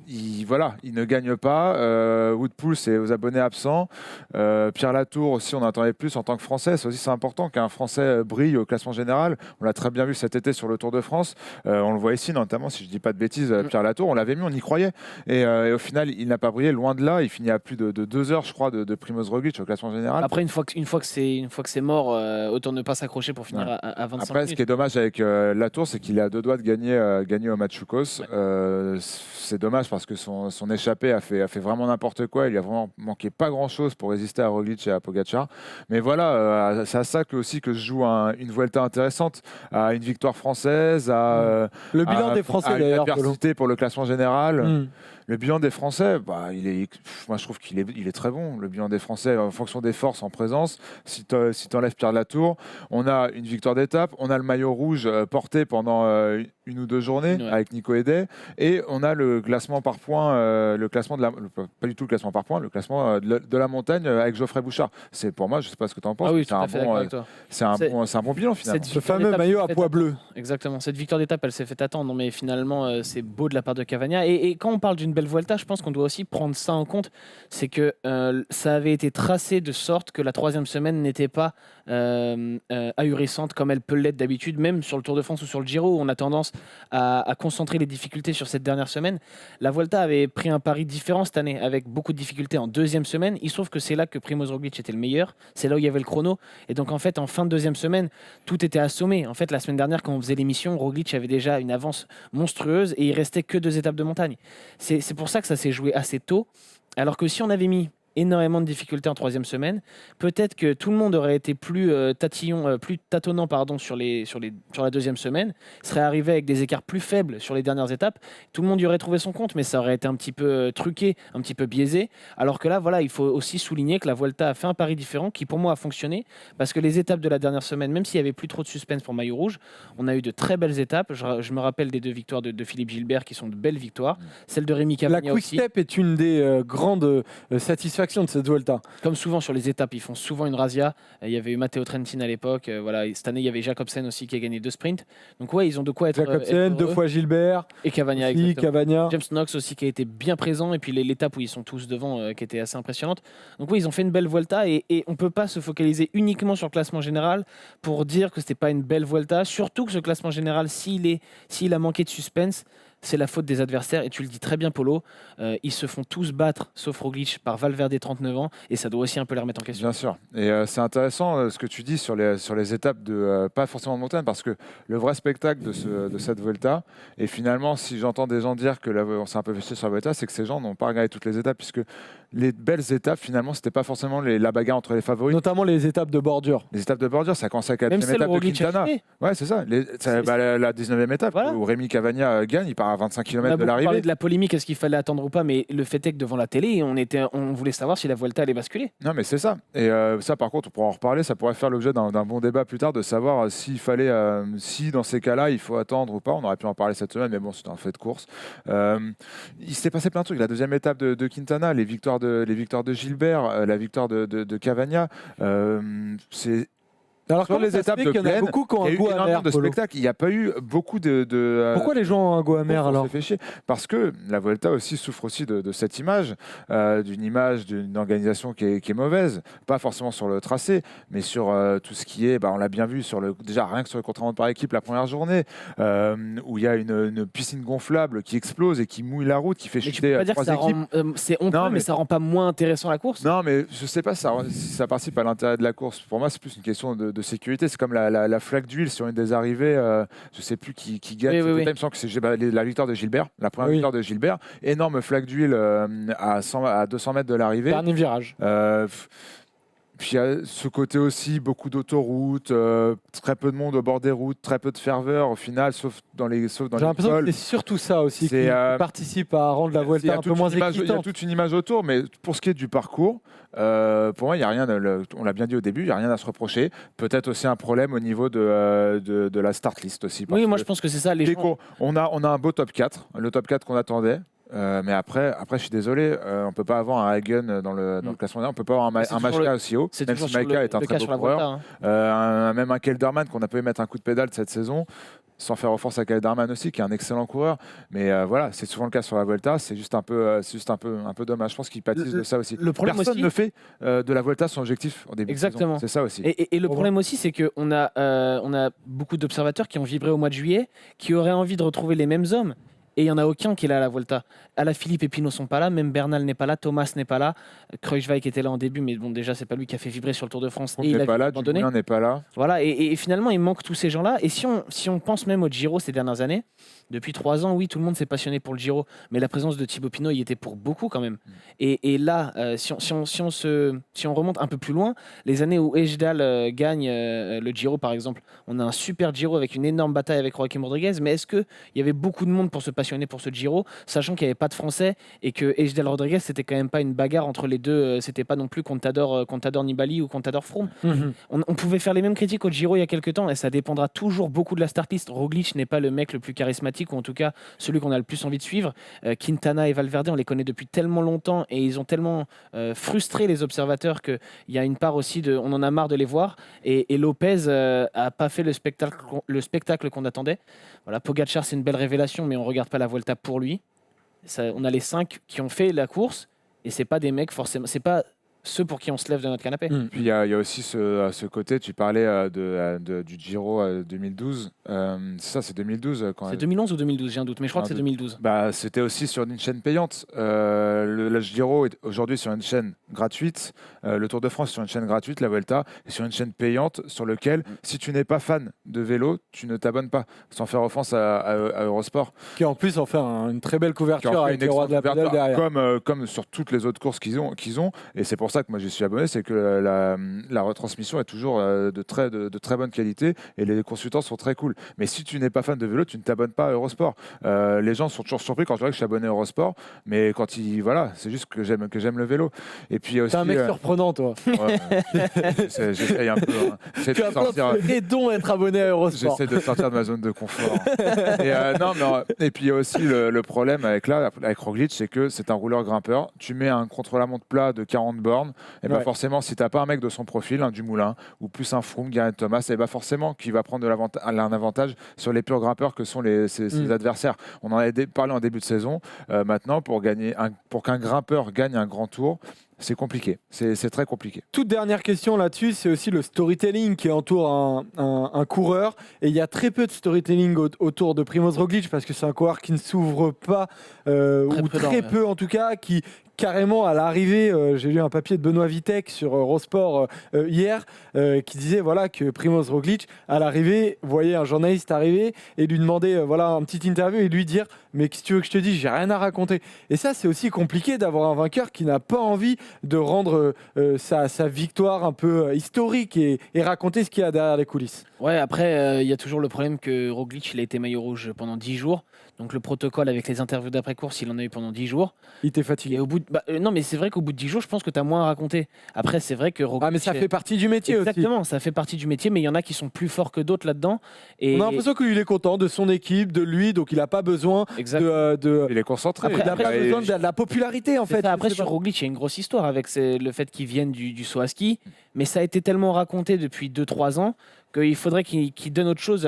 Il ne gagne pas. Woodpulse est aux abonnés absents. Pierre Latour aussi, on attendait plus en tant que Français. C'est important qu'un Français brille au classement général. On l'a très bien vu cet été sur le Tour de France. On le voit ici, notamment, si je ne dis pas de bêtises, Pierre Latour, on l'avait mis, on y croyait. Et au final, il n'a pas brillé, loin de là. Il finit à plus de 2 heures, je crois, de Primoz Roglic au classement général.
Après, une fois que c'est mort, autant ne pas s'accrocher pour finir à 25
Après,
minutes.
ce qui est dommage avec Latour, c'est qu'il est à 2 doigts de gagner au Matchukos. Ouais. C'est dommage parce que son échappée a fait vraiment n'importe quoi. Il a vraiment manqué pas grand-chose pour résister à Roglic et à Pogacar. Mais voilà, c'est à ça que se joue une Vuelta intéressante, à une victoire française,
le bilan des Français
à une
d'ailleurs.
adversité pour le classement général. Le bilan des Français, moi je trouve qu'il est très bon. Le bilan des Français, en fonction des forces en présence, si tu enlèves Pierre Latour, on a une victoire d'étape, on a le maillot rouge porté pendant 1 ou 2 journées avec Nico Hédet, et on a le classement par points, pas du tout le classement par points, le classement de la montagne avec Geoffrey Bouchard. C'est pour moi, je sais pas ce que tu en penses,
Ah oui,
c'est un bon bilan finalement.
Ce fameux maillot à pois bleu.
Exactement. Cette victoire d'étape, elle s'est fait attendre, mais finalement, c'est beau de la part de Cavagna. Et quand on parle d'une belle Vuelta, je pense qu'on doit aussi prendre ça en compte. C'est que ça avait été tracé de sorte que la 3e semaine n'était pas ahurissante comme elle peut l'être d'habitude, même sur le Tour de France ou sur le Giro, où on a tendance à concentrer les difficultés sur cette dernière semaine. La Vuelta avait pris un pari différent cette année, avec beaucoup de difficultés en 2e semaine. Il se trouve que c'est là que Primoz Roglic était le meilleur. C'est là où il y avait le chrono. Et donc, en fait, en fin de 2e semaine, tout était assommé. En fait, la semaine dernière, quand on faisait l'émission, Roglic avait déjà une avance monstrueuse et il restait que 2 étapes de montagne. C'est pour ça que ça s'est joué assez tôt. Alors que si on avait mis énormément de difficultés en 3e semaine, peut-être que tout le monde aurait été plus tâtonnant sur la 2e semaine, serait arrivé avec des écarts plus faibles sur les dernières étapes, tout le monde y aurait trouvé son compte, mais ça aurait été un petit peu truqué, un petit peu biaisé, alors que là, voilà, il faut aussi souligner que la Vuelta a fait un pari différent qui pour moi a fonctionné, parce que les étapes de la dernière semaine, même s'il n'y avait plus trop de suspense pour Maillot Rouge, on a eu de très belles étapes. Je me rappelle des 2 victoires de Philippe Gilbert qui sont de belles victoires, celle de Rémi Cavagna
La Quick
aussi.
Step est une des grandes satisfactions de cette Vuelta.
Comme souvent sur les étapes, ils font souvent une razzia. Il y avait eu Matteo Trentin à l'époque. Cette année, il y avait Jacobsen aussi qui a gagné 2 sprints. Donc ouais, ils ont de quoi être
Jacobsen, 2 fois Gilbert.
Et Cavagna,
aussi,
exactement.
Cavagna.
James Knox aussi qui a été bien présent. Et puis l'étape où ils sont tous devant qui était assez impressionnante. Donc oui, ils ont fait une belle Vuelta et on ne peut pas se focaliser uniquement sur le classement général pour dire que ce n'était pas une belle Vuelta. Surtout que ce classement général, s'il a manqué de suspense, c'est la faute des adversaires, et tu le dis très bien, Polo. Ils se font tous battre, sauf Roglic, par Valverde, 39 ans, et ça doit aussi un peu les remettre en question.
Bien sûr. Et c'est intéressant ce que tu dis sur les étapes pas forcément de montagne, parce que le vrai spectacle de cette Vuelta, et finalement, si j'entends des gens dire que on s'est un peu vexé sur la Vuelta, c'est que ces gens n'ont pas regardé toutes les étapes, puisque les belles étapes, finalement, c'était pas forcément la bagarre entre les favoris.
Notamment les étapes de bordure.
Les étapes de bordure, ça a commencé à la 4e étape de Quintana. Ouais, c'est ça. La 19e étape, voilà, où Rémi Cavagna gagne, il part à 25 km de l'arrivée.
On parlait de la polémique, est-ce qu'il fallait attendre ou pas, mais le fait est que devant la télé, on voulait savoir si la Vuelta allait basculer.
Non, mais c'est ça. Et ça, par contre, on pourra en reparler. Ça pourrait faire l'objet d'un bon débat plus tard, de savoir s'il fallait, si dans ces cas-là, il faut attendre ou pas. On aurait pu en parler cette semaine, mais bon, c'était un fait de course. Il s'est passé plein de trucs. La 2e étape de Quintana, les victoires de Gilbert, la victoire de Cavagna, c'est.
Alors,
sur les étapes de plaine,
il y en a beaucoup qui ont un goût amer
de spectacle. Il n'y a pas eu beaucoup de
Pourquoi les gens ont un goût amer alors ?
Fait chier. Parce que la Vuelta aussi souffre aussi de cette image, d'une organisation qui est mauvaise, pas forcément sur le tracé, mais sur tout ce qui est, on l'a bien vu, déjà rien que sur le contre-la-montre par équipe la première journée, où il y a une piscine gonflable qui explose et qui mouille la route, qui fait chuter 3 équipes.
C'est honteux, mais ça rend pas moins intéressant la course.
Non, mais je sais pas si ça participe à l'intérêt de la course. Pour moi, c'est plus une question de de sécurité. C'est comme la flaque d'huile sur une des arrivées. Je ne sais plus qui gagne.
Oui.
Il me semble que c'est la victoire de Gilbert, la première victoire de Gilbert. Énorme flaque d'huile à 200 mètres de l'arrivée.
Dernier virage.
Puis il y a ce côté aussi, beaucoup d'autoroutes, très peu de monde au bord des routes, très peu de ferveur au final, sauf dans les
J'ai l'impression que
cols.
c'est surtout ça aussi qui
C'est,
participe à rendre la
Il y
Vuelta
a
un peu
toute
moins
une image- Il y a
excitante.
toute une image autour, mais pour ce qui est du parcours, pour moi, il y a rien. On l'a bien dit au début, il n'y a rien à se reprocher. Peut-être aussi un problème au niveau de la start list aussi.
Oui, moi je pense que c'est ça. Les gens...
On a un beau top 4, le top 4 qu'on attendait. Mais après, je suis désolé, on peut pas avoir un Hagen dans le classement. On peut pas avoir un Machka aussi haut,
C'est
même
toujours
si
sur
Maika est un
le
très
cas
beau
sur la
coureur.
Vuelta, hein.
Même un Kelderman qu'on a pu mettre un coup de pédale cette saison, sans faire offense à Kelderman aussi, qui est un excellent coureur. Mais voilà, c'est souvent le cas sur la Vuelta. C'est juste un peu dommage. Je pense qu'il pâtisse de ça aussi.
Le problème
Personne
aussi,
ne fait de la Vuelta son objectif en début
Exactement.
de saison. C'est ça aussi.
Et le problème aussi, c'est qu'on a beaucoup d'observateurs qui ont vibré au mois de juillet, qui auraient envie de retrouver les mêmes hommes. Et il n'y en a aucun qui est là à la Volta. Alaphilippe et Pinot sont pas là, même Bernal n'est pas là, Thomas n'est pas là, Kruijswijk était là en début, mais bon, déjà, c'est pas lui qui a fait vibrer sur le Tour de France.
On
Et il
n'est
a
pas là,
abandonné.
Dumoulin n'est pas là.
Voilà, et finalement, il manque tous ces gens-là. Et si on pense même au Giro ces dernières années, depuis 3 ans, oui, tout le monde s'est passionné pour le Giro, mais la présence de Thibaut Pinot y était pour beaucoup quand même. Et là, si on remonte un peu plus loin, les années où Ejdal gagne le Giro, par exemple, on a un super Giro avec une énorme bataille avec Joaquim Rodriguez, mais est-ce qu'il y avait beaucoup de monde pour se passionner pour ce Giro, sachant qu'il n'y avait pas de Français et que Ejdal Rodriguez, c'était quand même pas une bagarre entre les deux, c'était pas non plus Contador Nibali ou Contador Froome. On pouvait faire les mêmes critiques au Giro il y a quelques temps et ça dépendra toujours beaucoup de la start list. Roglic n'est pas le mec le plus charismatique ou en tout cas celui qu'on a le plus envie de suivre. Quintana et Valverde, on les connaît depuis tellement longtemps et ils ont tellement frustré les observateurs qu'il y a une part aussi on en a marre de les voir et Lopez a pas fait le spectacle qu'on attendait. Voilà, Pogacar c'est une belle révélation mais on regarde pas la Volta pour lui. On a les 5 qui ont fait la course et c'est pas des mecs forcément, c'est pas ceux pour qui on se lève de notre canapé.
Puis il y a aussi ce côté, tu parlais du Giro 2012. C'est 2012 quand
C'est 2011 ou 2012, j'ai un doute, mais je crois que c'est 2012.
C'était aussi sur une chaîne payante. Le Giro est aujourd'hui sur une chaîne gratuite. Le Tour de France sur une chaîne gratuite, la Vuelta est sur une chaîne payante sur lequel, si tu n'es pas fan de vélo, tu ne t'abonnes pas, sans faire offense à Eurosport.
Qui en plus en fait une très belle
Qui en
couverture
fait
avec
une
les rois de la
excellente
pédale derrière.
comme sur toutes les autres courses qu'ils ont. Et c'est pour ça que moi j'y suis abonné, c'est que la retransmission est toujours de très bonne qualité et les consultants sont très cool. Mais si tu n'es pas fan de vélo, tu ne t'abonnes pas à Eurosport. Les gens sont toujours surpris quand je vois que je suis abonné à Eurosport, mais c'est juste que j'aime le vélo. Et puis aussi,
T'es un mec surprenant, toi.
j'essaye un peu. J'essaie
Tu
de
as plein
sortir.
de dons à être abonné à Eurosport.
J'essaie de sortir de ma zone de confort. Et puis il y a aussi le problème avec Roglic, c'est que c'est un rouleur grimpeur. Tu mets un contre-la-montre plat de 40 bornes, et ben forcément, si t'as pas un mec de son profil, un Dumoulin ou plus un Froome, Geraint Thomas, et ben forcément qu'il va prendre un avantage sur les purs grimpeurs que sont ses adversaires. On en avait parlé en début de saison. Maintenant, pour qu'un grimpeur gagne un grand tour, c'est compliqué, c'est très compliqué.
Toute dernière question là-dessus, c'est aussi le storytelling qui entoure un coureur. Et il y a très peu de storytelling autour de Primož Roglic parce que c'est un coureur qui ne s'ouvre pas, ou très peu en tout cas, qui carrément à l'arrivée, j'ai lu un papier de Benoît Vitek sur Eurosport hier qui disait voilà, que Primož Roglic, à l'arrivée, voyait un journaliste arriver et lui demander voilà, un petit interview et lui dire mais qu'est-ce que tu veux que je te dise, j'ai rien à raconter. Et ça, c'est aussi compliqué d'avoir un vainqueur qui n'a pas envie de rendre sa victoire un peu historique et raconter ce qu'il y a derrière les coulisses.
Ouais, après, il y a toujours le problème que Roglic, il a été maillot rouge pendant 10 jours. Donc le protocole avec les interviews d'après-course, il en a eu pendant 10 jours.
Il était fatigué.
Et au bout non, mais c'est vrai qu'au bout de 10 jours, je pense que tu as moins à raconter. Après, c'est vrai que Roglic...
Ah, mais ça fait partie du métier aussi.
Exactement, ça fait partie du métier, mais il y en a qui sont plus forts que d'autres là-dedans. Et...
On a l'impression qu'il est content de son équipe, de lui, donc il n'a pas besoin de...
Il est concentré.
Après, il n'a pas besoin de la popularité, en fait.
Ça, après, sur Roglic, il y a une grosse histoire avec le fait qu'il vienne du saut à ski. Mais ça a été tellement raconté depuis 2-3 ans qu'il faudrait qu'il donne autre chose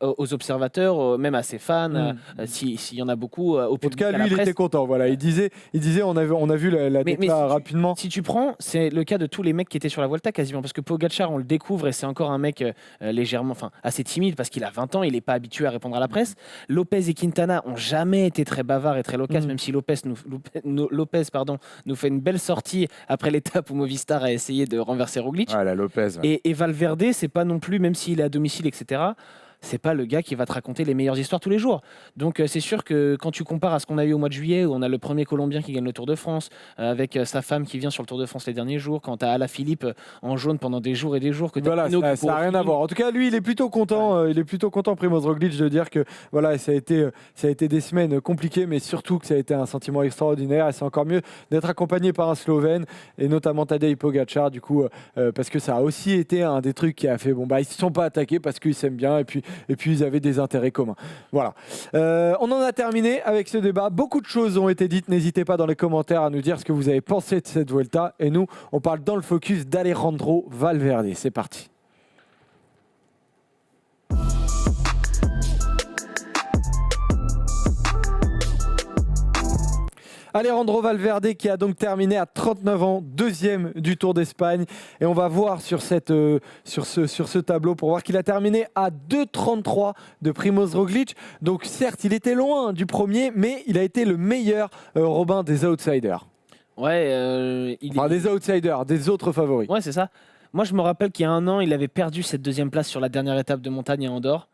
aux observateurs, même à ses fans, s'il y en a beaucoup. Au
En tout cas, lui, il était content. Voilà. Il disait on a vu la décla rapidement.
Si tu prends, c'est le cas de tous les mecs qui étaient sur la Vuelta quasiment, parce que Pogacar, on le découvre et c'est encore un mec légèrement, assez timide parce qu'il a 20 ans, il n'est pas habitué à répondre à la presse. Lopez et Quintana ont jamais été très bavards et très loquaces, même si Lopez nous fait une belle sortie après l'étape où Movistar a essayé de renverser Roglic.
Ah, la Lopez. Ouais.
Et Valverde, c'est pas non plus, même s'il est à domicile, etc., c'est pas le gars qui va te raconter les meilleures histoires tous les jours. Donc c'est sûr que quand tu compares à ce qu'on a eu au mois de juillet, où on a le premier Colombien qui gagne le Tour de France, avec sa femme qui vient sur le Tour de France les derniers jours, quand tu as Alaphilippe en jaune pendant des jours et des jours, que
voilà, ça n'a rien à voir. En tout cas, lui, il est plutôt content. Il est plutôt content, Primoz Roglic, de dire que voilà, ça a été des semaines compliquées, mais surtout que ça a été un sentiment extraordinaire. Et c'est encore mieux d'être accompagné par un Slovène, et notamment Tadej Pogacar, du coup, parce que ça a aussi été un des trucs qui a fait ils ne se sont pas attaqués parce qu'ils s'aiment bien, et puis ils avaient des intérêts communs. Voilà. On en a terminé avec ce débat. Beaucoup de choses ont été dites. N'hésitez pas dans les commentaires à nous dire ce que vous avez pensé de cette Vuelta. Et nous, on parle dans le focus d'Alejandro Valverde. C'est parti. Alejandro Valverde qui a donc terminé à 39 ans, deuxième du Tour d'Espagne. Et on va voir sur ce tableau pour voir qu'il a terminé à 2,33 de Primoz Roglic. Donc certes, il était loin du premier, mais il a été le meilleur, Robin, des outsiders.
Ouais,
des outsiders, des autres favoris.
Ouais, c'est ça. Moi, je me rappelle qu'il y a un an, il avait perdu cette deuxième place sur la dernière étape de montagne à Andorre.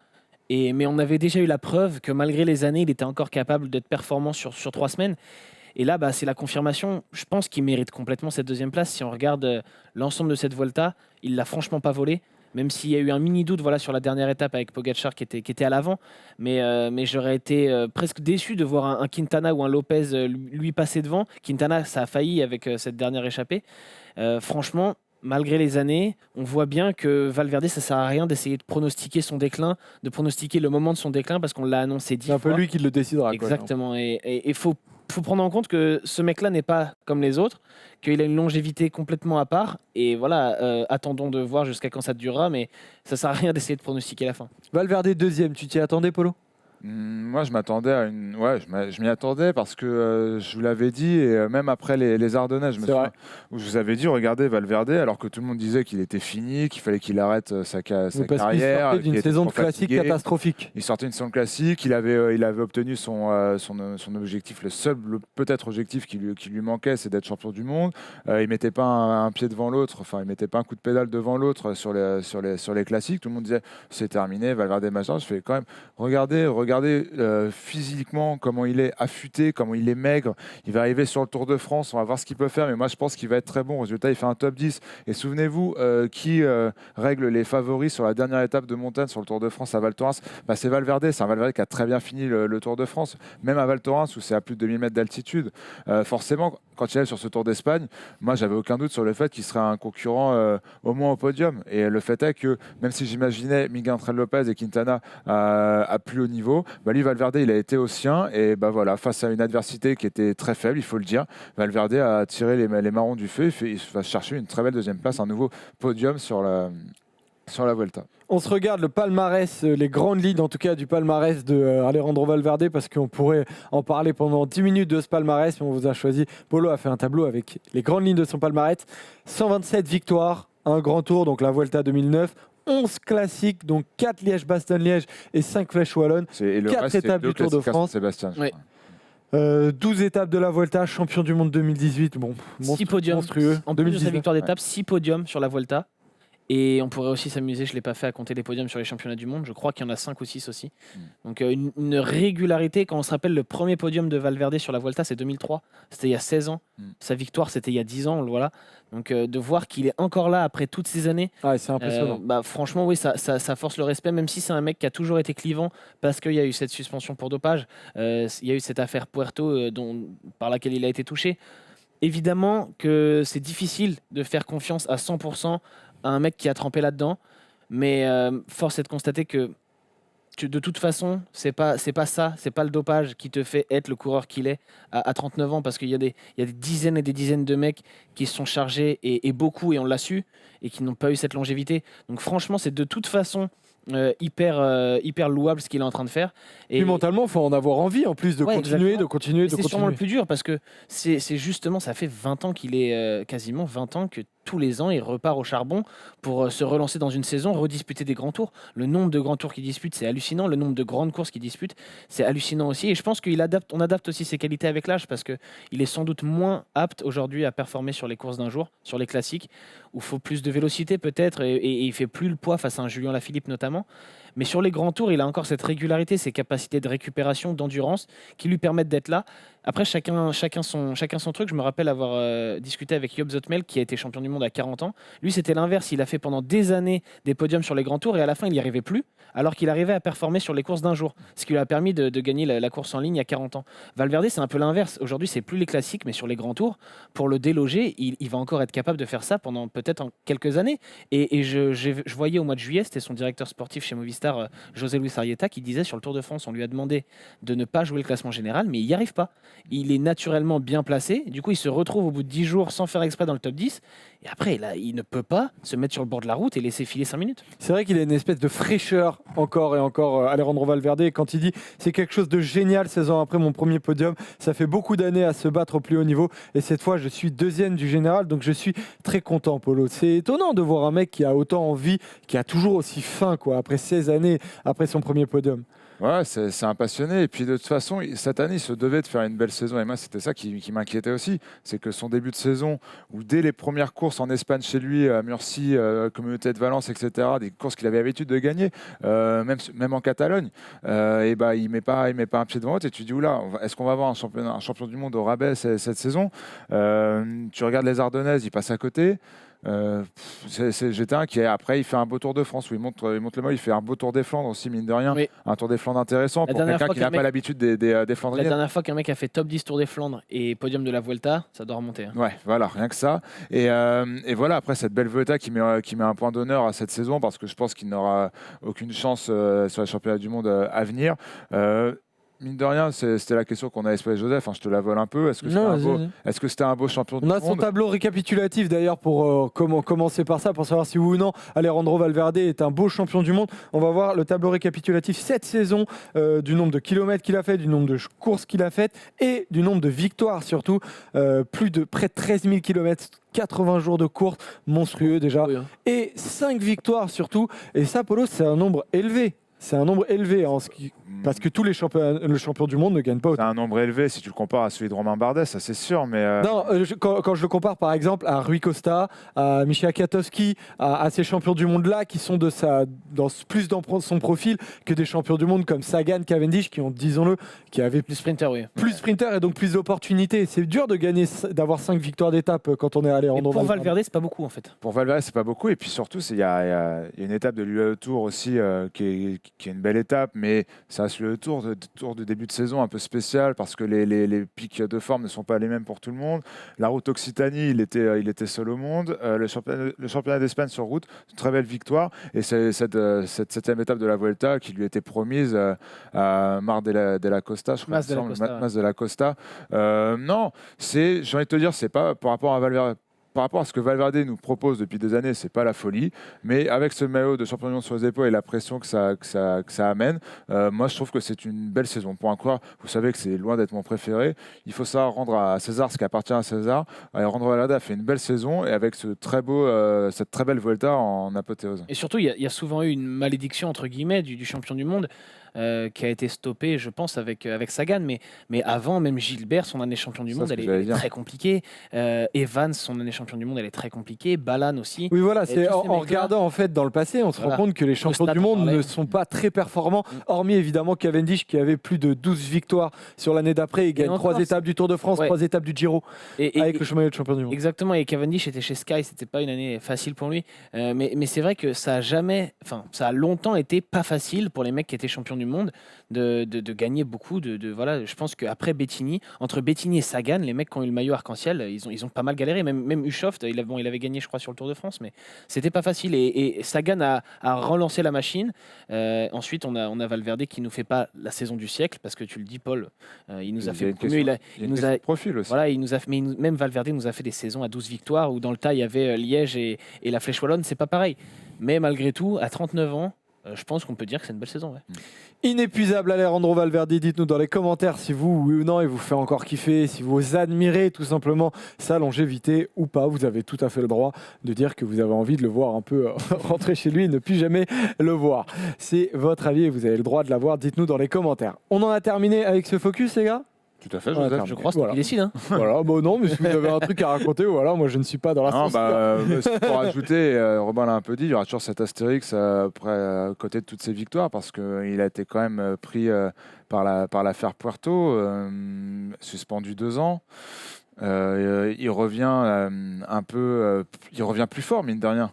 Mais on avait déjà eu la preuve que malgré les années, il était encore capable d'être performant sur 3 semaines. Et là, c'est la confirmation. Je pense qu'il mérite complètement cette deuxième place. Si on regarde l'ensemble de cette Vuelta, il l'a franchement pas volé. Même s'il y a eu un mini doute sur la dernière étape avec Pogacar qui était à l'avant. Mais j'aurais été presque déçu de voir un Quintana ou un Lopez lui passer devant. Quintana, ça a failli avec cette dernière échappée. Franchement, malgré les années, on voit bien que Valverde, ça ne sert à rien d'essayer de pronostiquer son déclin, de pronostiquer le moment de son déclin parce qu'on l'a annoncé 10 fois.
C'est un peu lui qui le décidera.
Exactement. Et il faut prendre en compte que ce mec-là n'est pas comme les autres, qu'il a une longévité complètement à part. Et voilà, attendons de voir jusqu'à quand ça durera, mais ça ne sert à rien d'essayer de pronostiquer la fin.
Valverde deuxième, tu t'y attendais, Polo ?
Moi, je m'attendais à une. Ouais, je m'y attendais parce que je vous l'avais dit, et même après les Ardennaises, où je vous avais dit, regardez Valverde, alors que tout le monde disait qu'il était fini, qu'il fallait qu'il arrête sa carrière.
Il sortait d'une saison de classique catastrophique.
Il sortait une saison classique, il avait obtenu son objectif, le seul peut-être objectif qui lui manquait, c'est d'être champion du monde. Il mettait pas un pied devant l'autre, enfin, il mettait pas un coup de pédale devant l'autre sur les classiques. Tout le monde disait, c'est terminé, Valverde machin. Je fais quand même, regardez physiquement comment il est affûté, comment il est maigre. Il va arriver sur le Tour de France, on va voir ce qu'il peut faire, mais moi je pense qu'il va être très bon. Résultat, il fait un top 10. Et souvenez-vous, qui règle les favoris sur la dernière étape de montagne sur le Tour de France à Val Thorens, c'est Valverde. C'est un Valverde qui a très bien fini le Tour de France, même à Val Thorens où c'est à plus de 2000 mètres d'altitude. Forcément, quand il est sur ce Tour d'Espagne, moi j'avais aucun doute sur le fait qu'il serait un concurrent au moins au podium. Et le fait est que même si j'imaginais Miguel Ángel Lopez et Quintana à plus haut niveau, lui Valverde il a été au sien, et voilà, face à une adversité qui était très faible, il faut le dire, Valverde a tiré les marrons du feu. Il va chercher une très belle deuxième place, un nouveau podium sur la Vuelta.
On se regarde le palmarès, les grandes lignes en tout cas du palmarès de Alejandro Valverde, parce qu'on pourrait en parler pendant 10 minutes de ce palmarès, mais on vous a choisi. Polo a fait un tableau avec les grandes lignes de son palmarès. 127 victoires, un grand tour, donc la Vuelta 2009. 11 classiques, donc 4 Liège-Bastogne-Liège et 5 Flèches Wallonnes. 4 étapes du Tour de France.
Sébastien,
oui.
12 étapes de la Vuelta, champion du monde 2018.
6 podiums.
Monstrueux.
En plus de sa victoire d'étape, 6 podiums sur la Vuelta. Et on pourrait aussi s'amuser, je ne l'ai pas fait, à compter les podiums sur les championnats du monde. Je crois qu'il y en a 5 ou 6 aussi. Donc une régularité. Quand on se rappelle, le premier podium de Valverde sur la Vuelta, c'est 2003. C'était il y a 16 ans. Sa victoire, c'était il y a 10 ans. Voilà. Donc de voir qu'il est encore là après toutes ces années,
c'est impressionnant.
Franchement, oui, ça force le respect, même si c'est un mec qui a toujours été clivant parce qu'il y a eu cette suspension pour dopage. Il y a eu cette affaire Puerto par laquelle il a été touché. Évidemment que c'est difficile de faire confiance à 100% à un mec qui a trempé là-dedans, mais force est de constater que de toute façon, c'est pas ça, c'est pas le dopage qui te fait être le coureur qu'il est à 39 ans, parce qu'il y a des dizaines et des dizaines de mecs qui se sont chargés, et beaucoup, et on l'a su, et qui n'ont pas eu cette longévité. Donc franchement, c'est de toute façon hyper louable ce qu'il est en train de faire. Et
Puis mentalement, il faut en avoir envie en plus de
Ouais,
continuer,
exactement.
de continuer, de
c'est sûrement le
continuer.
plus dur, parce que c'est justement, ça fait 20 ans qu'il est, quasiment 20 ans que tous les ans il repart au charbon pour se relancer dans une saison, redisputer des grands tours. Le nombre de grands tours qu'il dispute, c'est hallucinant. Le nombre de grandes courses qu'il dispute, c'est hallucinant aussi. Et je pense on adapte aussi ses qualités avec l'âge, parce que il est sans doute moins apte aujourd'hui à performer sur les courses d'un jour, sur les classiques, où il faut plus de vélocité peut-être, et il fait plus le poids face à un Julien Lafilippe notamment. Mais sur les grands tours, il a encore cette régularité, ces capacités de récupération, d'endurance, qui lui permettent d'être là. Après, chacun son truc. Je me rappelle avoir discuté avec Job Zottmel, qui a été champion du monde à 40 ans. Lui, c'était l'inverse. Il a fait pendant des années des podiums sur les grands tours, et à la fin, il n'y arrivait plus, alors qu'il arrivait à performer sur les courses d'un jour, ce qui lui a permis de gagner la course en ligne à 40 ans. Valverde, c'est un peu l'inverse. Aujourd'hui, c'est plus les classiques, mais sur les grands tours, pour le déloger, il va encore être capable de faire ça pendant peut-être quelques années. Et je voyais au mois de juillet, c'était son directeur sportif chez Movistar, José Luis Arrieta, qui disait sur le Tour de France, on lui a demandé de ne pas jouer le classement général, mais il n'y arrive pas. Il est naturellement bien placé, du coup il se retrouve au bout de 10 jours sans faire exprès dans le top 10, et après là, il ne peut pas se mettre sur le bord de la route et laisser filer 5 minutes.
C'est vrai qu'il a une espèce de fraîcheur encore et encore, Alejandro Valverde. Et quand il dit c'est quelque chose de génial 16 ans après mon premier podium, ça fait beaucoup d'années à se battre au plus haut niveau. Et cette fois, je suis deuxième du général, donc je suis très content, Polo. C'est étonnant de voir un mec qui a autant envie, qui a toujours aussi faim, quoi, après 16 années, après son premier podium.
Ouais, c'est un passionné. Et puis de toute façon, cette année, il se devait de faire une belle saison. Et moi, c'était ça qui m'inquiétait aussi. C'est que son début de saison, où dès les premières courses en Espagne chez lui, à Murcie, Communauté de Valence, etc., des courses qu'il avait l'habitude de gagner, même en Catalogne, et bah, il met pas un pied devant l'autre. Et tu dis, oula, est-ce qu'on va avoir un champion du monde au rabais cette saison? Tu regardes les Ardennaises, il passe à côté. J'étais inquiet. Après, il fait un beau Tour de France où il monte le maillot. Il fait un beau Tour des Flandres aussi, mine de rien.
Oui.
Un Tour des Flandres intéressant
La
pour
dernière
quelqu'un
fois
qui n'a
qu'un
pas
mec-
l'habitude des
La
Flandriennes.
dernière fois qu'un mec a fait top 10 Tour des Flandres et podium de la Vuelta, ça doit remonter, hein.
Ouais, voilà, rien que ça. Et voilà, après cette belle Vuelta qui met un point d'honneur à cette saison, parce que je pense qu'il n'aura aucune chance sur les championnats du monde à venir. Mine de rien, c'était la question qu'on avait posée, Joseph. Je te la vole un peu. Est-ce que c'était un beau champion du
On a
monde?
son tableau récapitulatif d'ailleurs pour commencer par ça, pour savoir si oui ou non Alejandro Valverde est un beau champion du monde. On va voir le tableau récapitulatif cette saison, du nombre de kilomètres qu'il a fait, du nombre de courses qu'il a faites et du nombre de victoires surtout. Plus de près de 13 000 kilomètres, 80 jours de course, monstrueux déjà.
Oui, hein.
Et 5 victoires surtout. Et ça, Polo, c'est un nombre élevé. C'est un nombre élevé parce que tous les le champion du monde ne gagne pas
C'est
autant.
un nombre élevé si tu le compares à celui de Romain Bardet, ça c'est sûr. Mais
Non, quand je le compare par exemple à Rui Costa, à Michel Kwiatkowski, à ces champions du monde-là qui sont plus dans son profil que des champions du monde comme Sagan, Cavendish, qui ont, disons-le, qui avaient
Plus sprinter, oui.
plus sprinter et donc plus d'opportunités. C'est dur d'avoir 5 victoires d'étape quand on est allé en
Mais pour Valverde, c'est pas beaucoup en fait.
pour Valverde, c'est pas beaucoup. Et puis surtout, il y a une étape de l'UAE Tour aussi qui est une belle étape, mais ça reste le tour de début de saison un peu spécial parce que les pics de forme ne sont pas les mêmes pour tout le monde. La route Occitanie, il était seul au monde. Le championnat d'Espagne sur route, une très belle victoire. Et c'est cette 7e étape de la Vuelta qui lui était promise à Mar de la Costa, je crois.
Mas de la Costa, ouais.
Mas de la Costa. Non, j'ai envie de te dire, c'est pas par rapport à Valverde. Par rapport à ce que Valverde nous propose depuis des années, c'est pas la folie. Mais avec ce maillot de champion du monde sur les épaules et la pression que ça amène, moi je trouve que c'est une belle saison. Pour un coureur, vous savez que c'est loin d'être mon préféré. Il faut savoir rendre à César ce qui appartient à César. Alejandro Valverde a fait une belle saison et avec cette très belle Vuelta en apothéose.
Et surtout, il y a souvent eu une malédiction entre guillemets du champion du monde, qui a été stoppée, je pense, avec Sagan. Mais avant, même Gilbert, son année champion du
Ça,
monde,
c'est ce
elle
que j'allais
est
dire.
très compliquée. Evans, son année champion du monde, elle est très compliquée. Balan aussi.
Oui, voilà,
Et
c'est
tous ces
en
mecs-là-
regardant en fait dans le passé, on se
Voilà.
rend compte que les champions
Costa,
du
t'en
monde
parlais.
ne sont pas très performants,
Mm.
hormis évidemment Cavendish qui avait plus de 12 victoires sur l'année d'après. Il gagne
encore,
3 étapes du Tour de France,
Ouais.
3 étapes du Giro
Et-
avec le chemin de champion du monde.
Exactement, et Cavendish était chez Sky, c'était pas une année facile pour lui. Mais c'est vrai que ça a longtemps été pas facile pour les mecs qui étaient champions du monde de gagner beaucoup. Voilà, je pense qu'après Bettini, entre Bettini et Sagan, les mecs qui ont eu le maillot arc-en-ciel, ils ont pas mal galéré. Même Bischoff. Il avait gagné, je crois, sur le Tour de France, mais c'était pas facile. Et Sagan a relancé la machine. Ensuite, on a Valverde qui nous fait pas la saison du siècle, parce que tu le dis, Paul, il nous a fait beaucoup mieux. Il nous a
profil aussi.
Voilà, même Valverde nous a fait des saisons à 12 victoires où dans le tas il y avait Liège et la Flèche Wallonne, c'est pas pareil. Mais malgré tout, à 39 ans, je pense qu'on peut dire que c'est une belle saison. Ouais.
Inépuisable Alejandro Valverde, dites-nous dans les commentaires si vous, oui ou non, il vous fait encore kiffer, si vous admirez tout simplement sa longévité ou pas. Vous avez tout à fait le droit de dire que vous avez envie de le voir un peu rentrer chez lui et ne plus jamais le voir. C'est votre avis et vous avez le droit de l'avoir. Dites-nous dans les commentaires. On en a terminé avec ce focus, les gars ?
Tout à fait,
Joseph.
Je crois, c'est toi qui décide. Hein.
Voilà, bon non, mais si vous avez un truc à raconter, voilà, moi je ne suis pas dans la sauce.
Pour ajouter, Robin l'a un peu dit, il y aura toujours cet astérix après, à côté de toutes ces victoires, parce qu'il a été quand même pris par l'affaire Puerto, suspendu 2 ans. Il revient il revient plus fort, mine de rien,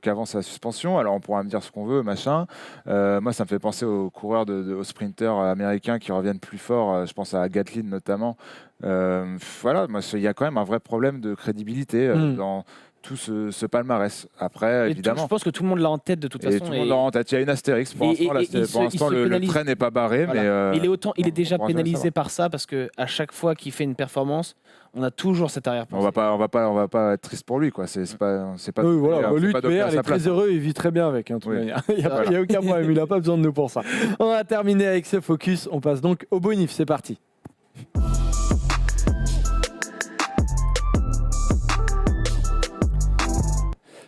qu'avant sa suspension. Alors on pourra me dire ce qu'on veut, machin. Moi, ça me fait penser aux coureurs, aux sprinters américains qui reviennent plus fort. Je pense à Gatlin notamment. Voilà, il y a quand même un vrai problème de crédibilité dans tout ce palmarès. Après, évidemment.
Je pense que tout le monde l'a en tête de toute façon.
Tout le monde l'a en tête. Il y a une astérix. Pour l'instant, le trait n'est pas barré.
Voilà. Mais il est déjà pénalisé par ça, parce qu'à chaque fois qu'il fait une performance, on a toujours cette arrière-pensée.
On va pas être triste pour lui, quoi. C'est pas.
Oui, voilà. Lui, il est très heureux, il vit très bien avec. Hein, il n'y a aucun problème. Il n'a pas besoin de nous pour ça. On a terminé avec ce focus. On passe donc au bonif. C'est parti.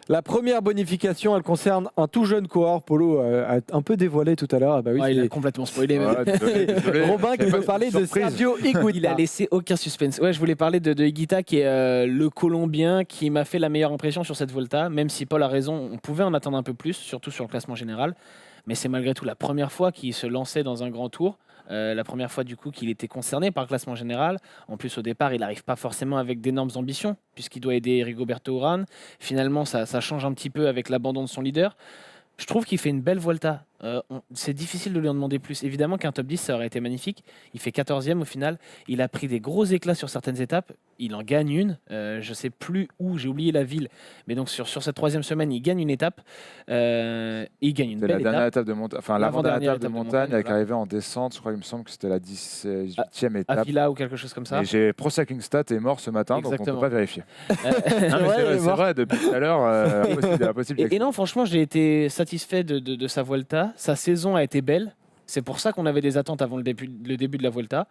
La première bonification, elle concerne un tout jeune coureur. Polo a un peu dévoilé tout à l'heure. Ah bah oui,
il a complètement spoilé.
Robin qui veut parler de Sergio Higuita.
Il a laissé aucun suspense. Ouais, je voulais parler de Higuita, qui est le Colombien qui m'a fait la meilleure impression sur cette Volta. Même si Paul a raison, on pouvait en attendre un peu plus, surtout sur le classement général. Mais c'est malgré tout la première fois qu'il se lançait dans un grand tour. La première fois du coup qu'il était concerné par le classement général. En plus, au départ, il n'arrive pas forcément avec d'énormes ambitions, puisqu'il doit aider Rigoberto Urán. Finalement, ça change un petit peu avec l'abandon de son leader. Je trouve qu'il fait une belle Volta. C'est difficile de lui en demander plus. Évidemment qu'un top 10, ça aurait été magnifique. Il fait 14e au final. Il a pris des gros éclats sur certaines étapes. Il en gagne une. Je ne sais plus où, j'ai oublié la ville. Mais donc sur cette 3e semaine, il gagne une étape. Il gagne une belle étape.
L'avant-dernière étape de montagne, avec arrivée en descente. Je crois, il me semble que c'était la 18e étape.
À Villa ou quelque chose comme ça.
Et j'ai Pro Cycling Stat est mort ce matin, donc on ne peut pas vérifier.
C'est vrai,
depuis tout à l'heure, impossible.
Et non, franchement, j'ai été satisfait de sa Volta. Sa saison a été belle. C'est pour ça qu'on avait des attentes avant le début de la Volta.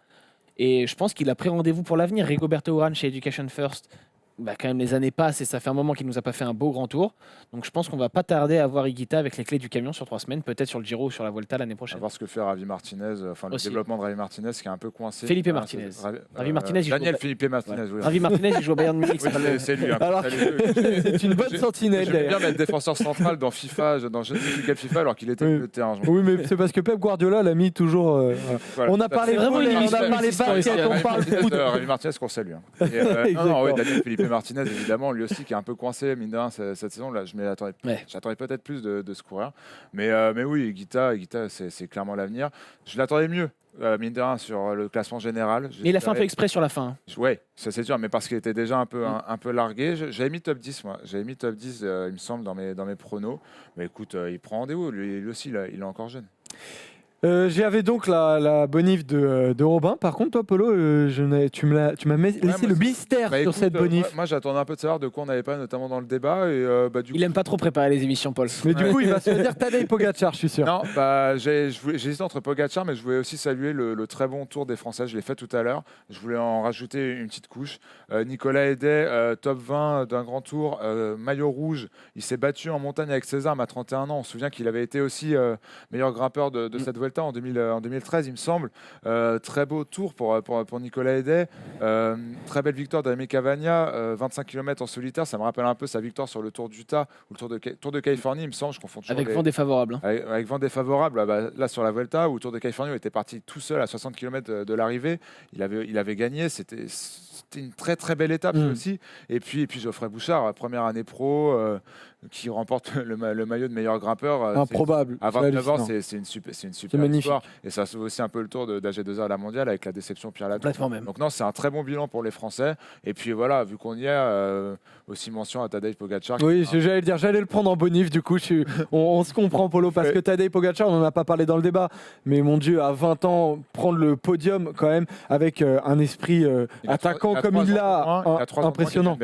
Et je pense qu'il a pris rendez-vous pour l'avenir. Rigoberto Urán chez Education First, quand même les années passent et ça fait un moment qu'il nous a pas fait un beau grand tour. Donc je pense qu'on va pas tarder à voir Higuita avec les clés du camion sur 3 semaines, peut-être sur le Giro ou sur la Volta l'année prochaine.
On va voir ce que fait Ravi Martinez, le développement de Ravi Martinez qui est un peu coincé.
Felipe Martinez. Ravi Martinez,
Felipe Martinez.
Ouais. Ravi Martinez, il joue au Bayern Munich.
C'est lui.
Alors, c'est une bonne sentinelle.
J'aime bien mettre défenseur central dans FIFA, dans je ne sais plus quel FIFA, alors qu'il était au terrain.
Oui, mais c'est parce que Pep Guardiola l'a mis toujours. On a parlé
vraiment
on a parlé basket, on parle foot.
Ravi Martinez qu'on salue. Daniel Felipe Martinez, évidemment, lui aussi qui est un peu coincé, mine de rien, cette saison-là. J'attendais peut-être plus de ce coureur. Mais oui, Higuita, c'est clairement l'avenir. Je l'attendais mieux. Mine de rien, sur le classement général.
Mais il a fait un peu exprès sur la fin.
Oui, ça c'est sûr, mais parce qu'il était déjà un peu largué. J'avais mis top 10, moi. J'avais mis top 10, il me semble, dans mes pronos. Mais écoute, il prend rendez-vous. Lui aussi, il est encore jeune.
J'avais donc la bonif de Robin. Par contre, toi, Polo, tu m'as laissé le mystère sur cette bonif.
Moi, j'attendais un peu de savoir de quoi on avait pas, notamment dans le débat. Et,
il aime pas trop préparer les émissions, Paul.
Mais du coup, il va se dire Tadej Pogacar, je suis sûr.
Non, j'hésitais entre Pogacar, mais je voulais aussi saluer le très bon tour des Français. Je l'ai fait tout à l'heure. Je voulais en rajouter une petite couche. Nicolas Hédet, top 20 d'un grand tour, maillot rouge. Il s'est battu en montagne avec César à 31 ans. On se souvient qu'il avait été aussi meilleur grimpeur de cette Vuelta en 2013, il me semble. Très beau tour pour Nicolas Hédet. Très belle victoire d'Amy Cavagna, 25 km en solitaire. Ça me rappelle un peu sa victoire sur le Tour d'Utah ou le Tour de Californie, il me semble. Je confonds toujours.
Avec vent défavorable.
Avec vent défavorable. Là, sur la Vuelta, ou le Tour de Californie, il était parti tout seul à 60 km de l'arrivée. Il avait gagné. C'était une très très belle étape aussi. Et puis Geoffrey Bouchard, première année pro. qui remporte le maillot de meilleur grimpeur.
Improbable.
À
C'est
29 ans,
hallucinant.
c'est une super
magnifique.
histoire. Et ça sauve aussi un peu le tour d'AG2R à la mondiale avec la déception Pierre Latour.
Complètement même.
Donc non, c'est un très bon bilan pour les Français. Et puis voilà, vu qu'on y est, aussi mention à Tadej Pogacar.
Oui, j'allais le prendre en bonif, du coup, on se comprend, Polo, parce que Tadej Pogacar, on n'en a pas parlé dans le débat, mais mon Dieu, à 20 ans, prendre le podium quand même, avec un esprit attaquant comme il l'a, impressionnant.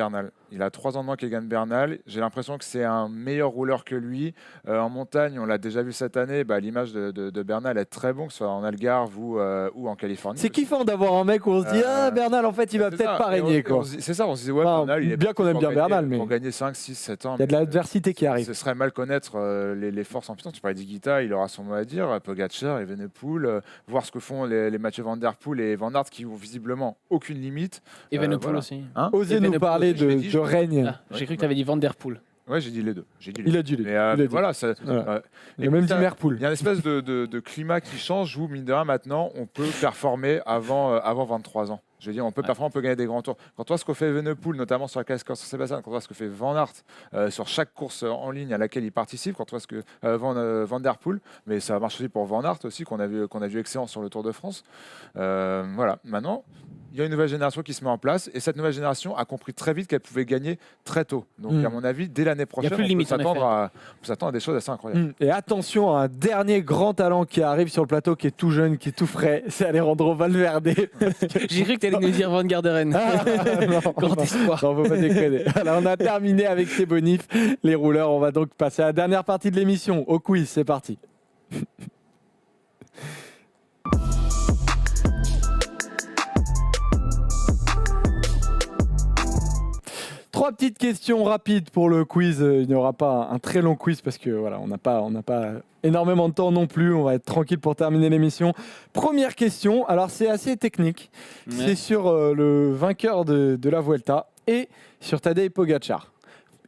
Il a 3 ans de moins qu'Egan Bernal. J'ai l'impression que c'est un meilleur rouleur que lui. En montagne, on l'a déjà vu cette année, l'image de Bernal est très bon, que ce soit en Algarve ou en Californie.
C'est kiffant d'avoir un mec où on se dit Bernal, en fait, il va peut-être pas régner.
C'est ça, on se disait, ouais,
Enfin,
Bernal, il est
bien qu'on aime bien Bernal, mais
pour gagner 5, 6, 7 ans.
il y a de l'adversité qui arrive.
Ce serait mal connaître les forces en puissance. Tu parlais d'Higuita, il aura son mot à dire. Pogacar, Evenepoel, voir ce que font les Mathieu Van Der Poel et Van Aert qui ont visiblement aucune limite.
Evenepoel
voilà.
aussi.
Hein
Osez nous
Evenepoel,
parler
je l'ai dit,
de règne.
Ah, j'ai cru que tu avais dit Van Der Poel.
Ouais, j'ai dit les deux.
Il a dit les deux.
Mais,
Il a dit.
voilà,
Voilà. Il a
et
même
puis
dit
ça-
Merpool.
Il y a une espèce de climat qui change où, mine de rien, maintenant, on peut performer avant 23 ans. Je veux dire, on peut performer, on peut gagner des grands tours. Quand on voit ce que fait Evenepoel, notamment sur la classe Corse Sébastien, quand on voit ce que fait Van Aert sur chaque course en ligne à laquelle il participe, quand on voit ce que Van Der Poel, mais ça marche aussi pour Van Aert aussi, qu'on a vu excellent sur le Tour de France. Voilà, maintenant, il y a une nouvelle génération qui se met en place et cette nouvelle génération a compris très vite qu'elle pouvait gagner très tôt. Donc, à mon avis, dès l'année prochaine,
plus de
on
limite,
peut
en effet.
s'attendre à des choses assez incroyables.
Et attention à un dernier grand talent qui arrive sur le plateau, qui est tout jeune, qui est tout frais, c'est Alejandro Valverde.
J'ai cru que tu allais nous dire Van Garderen. Grand espoir.
Non, faut pas déconner. Alors, on a terminé avec ces bonifs, les rouleurs. On va donc passer à la dernière partie de l'émission, au quiz. C'est parti. Trois petites questions rapides pour le quiz. Il n'y aura pas un très long quiz parce que voilà, on n'a pas énormément de temps non plus. On va être tranquille pour terminer l'émission. Première question. Alors c'est assez technique.
Ouais.
C'est sur le vainqueur de la Vuelta et sur Tadej Pogacar.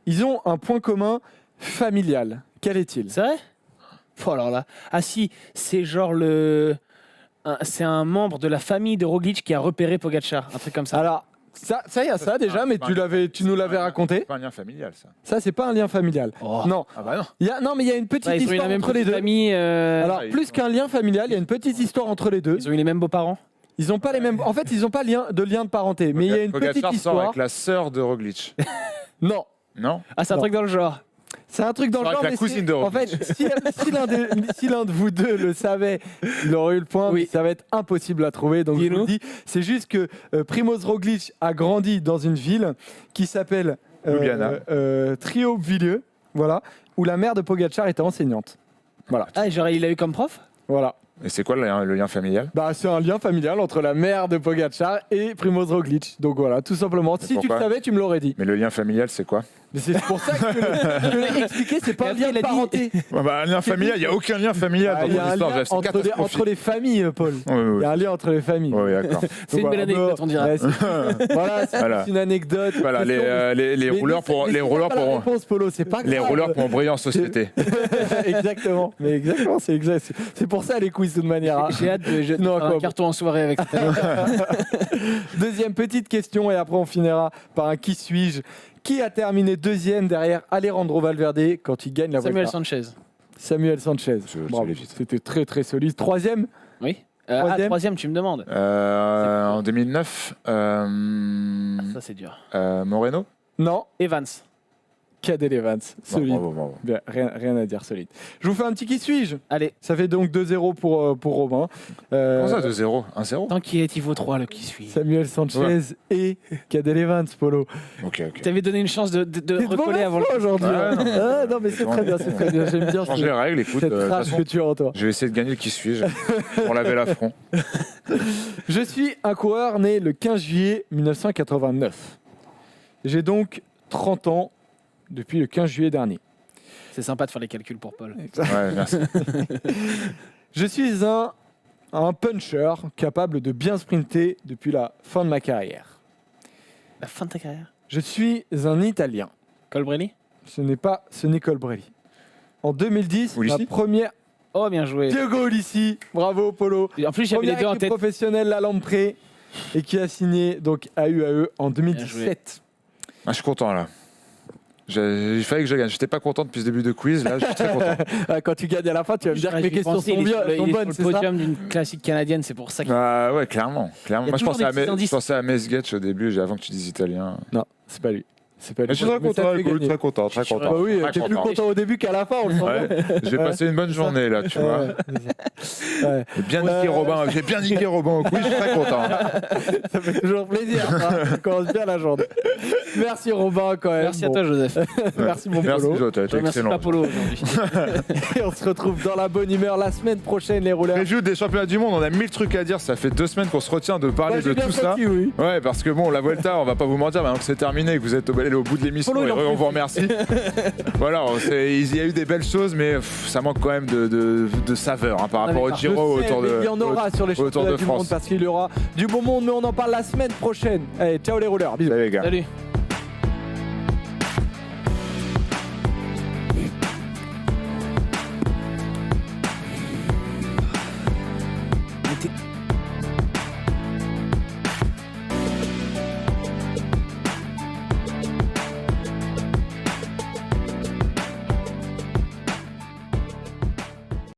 Ils ont un point commun familial. Quel est-il?
C'est vrai? Oh, alors là. Ah si, c'est genre c'est un membre de la famille de Roglic qui a repéré Pogacar. Un truc comme ça.
Alors ça il y a ça déjà, mais tu nous l'avais raconté.
C'est pas un lien familial, ça.
Ça c'est pas un lien familial.
Oh.
Non.
Ah bah non.
Non, mais il y a une petite
Ouais, ils ont eu
histoire
la même
entre les
petite
deux.
famille.
Alors,
ils
plus
sont-
qu'un lien familial, il y a une petite histoire entre les deux.
Ils ont eu les mêmes beaux-parents.
Ils n'ont pas les mêmes. En fait, ils n'ont pas de lien de parenté. Mais il y a une
Pogacar
petite
sort
histoire.
avec la sœur de Roglic.
Non,
Non.
Ah, c'est un
Non.
truc dans le genre.
c'est un truc dans le
Avec
genre.
la
mais
cousine
c'est-
de
En fait, si l'un de vous deux le savait, il aurait eu le point.
Oui.
Mais ça va être impossible à trouver. Donc je vous
Dis-nous.
le dis, c'est juste que Primoz Roglic a grandi dans une ville qui s'appelle
Ljubljana.
Triomphe-Villeux, voilà, où la mère de Pogacar était enseignante.
Ah, genre, il l'a eu comme prof?
Voilà.
Et c'est quoi le lien familial?
Bah, c'est un lien familial entre la mère de Pogacar et Primoz Roglic. Donc voilà, tout simplement.
Mais
Si tu le
pourquoi
savais, tu me l'aurais dit.
Mais le lien familial, c'est quoi?
Mais c'est pour ça que je l'ai expliqué, c'est pas
Et
un
après,
lien
il
de
a dit-
parenté.
Un lien familial, il n'y a aucun lien familial
Ah,
dans
il y a
ton
un
histoire.
lien
Jeff, c'est
entre
catastrophique.
les familles, Paul.
Oui, oui,
Il y a un lien entre les familles.
oui, d'accord.
C'est une
Donc,
belle
voilà,
anecdote, on dira.
ouais, voilà, c'est
Voilà.
juste une anecdote.
Voilà,
Question,
les
mais
rouleurs
mais c'est
pourront
pas la réponse, Polo, c'est pas
les
grave.
rouleurs pourront briller en société.
Exactement. Mais exactement, c'est exact. C'est pour ça les quiz de toute manière. hein.
J'ai hâte de
Non,
faire
quoi.
un carton en soirée avec ça.
Deuxième petite question et après on finira par un qui suis-je. Qui a terminé deuxième derrière Alejandro Valverde quand il gagne la
Samuel
Vuelta?
Sanchez.
Samuel Sanchez.
Je
Bravo.
l'ai vite.
C'était très très solide. Troisième.
Oui.
Troisième.
Tu me demandes.
En 2009,
Ça, c'est dur.
Moreno.
Non.
Evans.
Cadel Evans. Solide.
Bravo, bravo.
Bien, rien à dire, solide. Je vous fais un petit qui suis-je.
Allez,
Ça fait donc 2-0 pour Robin.
Comment ça, 2-0 1-0?
tant qu'il est, il vaut 3, le qui suit.
Samuel Sanchez et Cadel Evans, Polo.
Ok, ok.
T'avais donné une chance de
T'es de
recoller
mauvaise
avant le.
foi aujourd'hui.
Ouais,
hein.
non,
Ah, non, mais c'est très bien, c'est très bien. J'aime bien
Change les règles, écoute.
cette
De toute
rage
façon,
que tu as en toi.
je vais essayer de gagner le qui suis-je pour laver l'affront.
Je suis un coureur né le 15 juillet 1989. J'ai donc 30 ans depuis le 15 juillet dernier.
C'est sympa de faire les calculs pour Paul.
Ouais, merci.
Je suis un puncher capable de bien sprinter depuis la fin de ma carrière.
La fin de ta carrière.
Je suis un Italien.
Colbrelli.
Ce n'est Colbrelli. En 2010,
Ulissi
ma première...
Oh, bien joué.
Diogo Ulissi, bravo Polo.
En plus, j'avais les
Première
deux en
équipe
tête.
professionnelle, la Lampré, et qui a signé donc à UAE en 2017.
Ah, je suis content là. Il fallait que je gagne. J'étais pas content depuis ce début de quiz. Là, je suis très content.
Quand tu gagnes à la fin, tu vas me dire que mes questions sont bien, sont bonnes,
c'est
c'est
le
ça?
podium d'une classique canadienne, c'est pour ça qu'il
Ouais, clairement.
Il y a
Moi, je
toujours
pensais,
des petits indices.
je pensais à Mesgetch au début, avant que tu dises italien.
Non, c'est pas lui. C'est pas lui.
Mais je suis très
Mais ça
content,
te fait
écoute,
gagner.
très content.
Bah
oui,
Très
t'es plus
content.
content au début qu'à la fin, on le sent bien.
Ouais, j'ai passé une bonne journée là, tu vois.
Ouais.
J'ai bien niqué Robin, au quiz, je suis très content.
Ça fait toujours plaisir. Ça commence bien la journée. Merci Robin quand même.
Merci à toi, Joseph.
Merci mon
Merci
Polo.
Jo, t'as
Je
été
remercie
excellent.
pas Polo aujourd'hui.
Et on se retrouve dans la bonne humeur la semaine prochaine, les rouleurs.
Preview des championnats du monde, on a 1000 trucs à dire. Ça fait 2 semaines qu'on se retient de parler
Ouais, j'ai
de
bien
tout ça.
senti, oui.
Ouais, parce que bon, la Vuelta, on va pas vous mentir, maintenant que c'est terminé, que vous êtes allé au bout de l'émission,
Polo, il
et
en peut
on vous
plus.
remercie. Voilà, il y a eu des belles choses, mais ça manque quand même de saveur par rapport au Giro
Je sais,
autour
mais
de.
il y en aura sur les
autour
championnats
de
du
France.
monde parce qu'il y aura du bon monde, mais on en parle la semaine prochaine. Allez, ciao les rouleurs. Bisous.
Salut les gars.
Salut.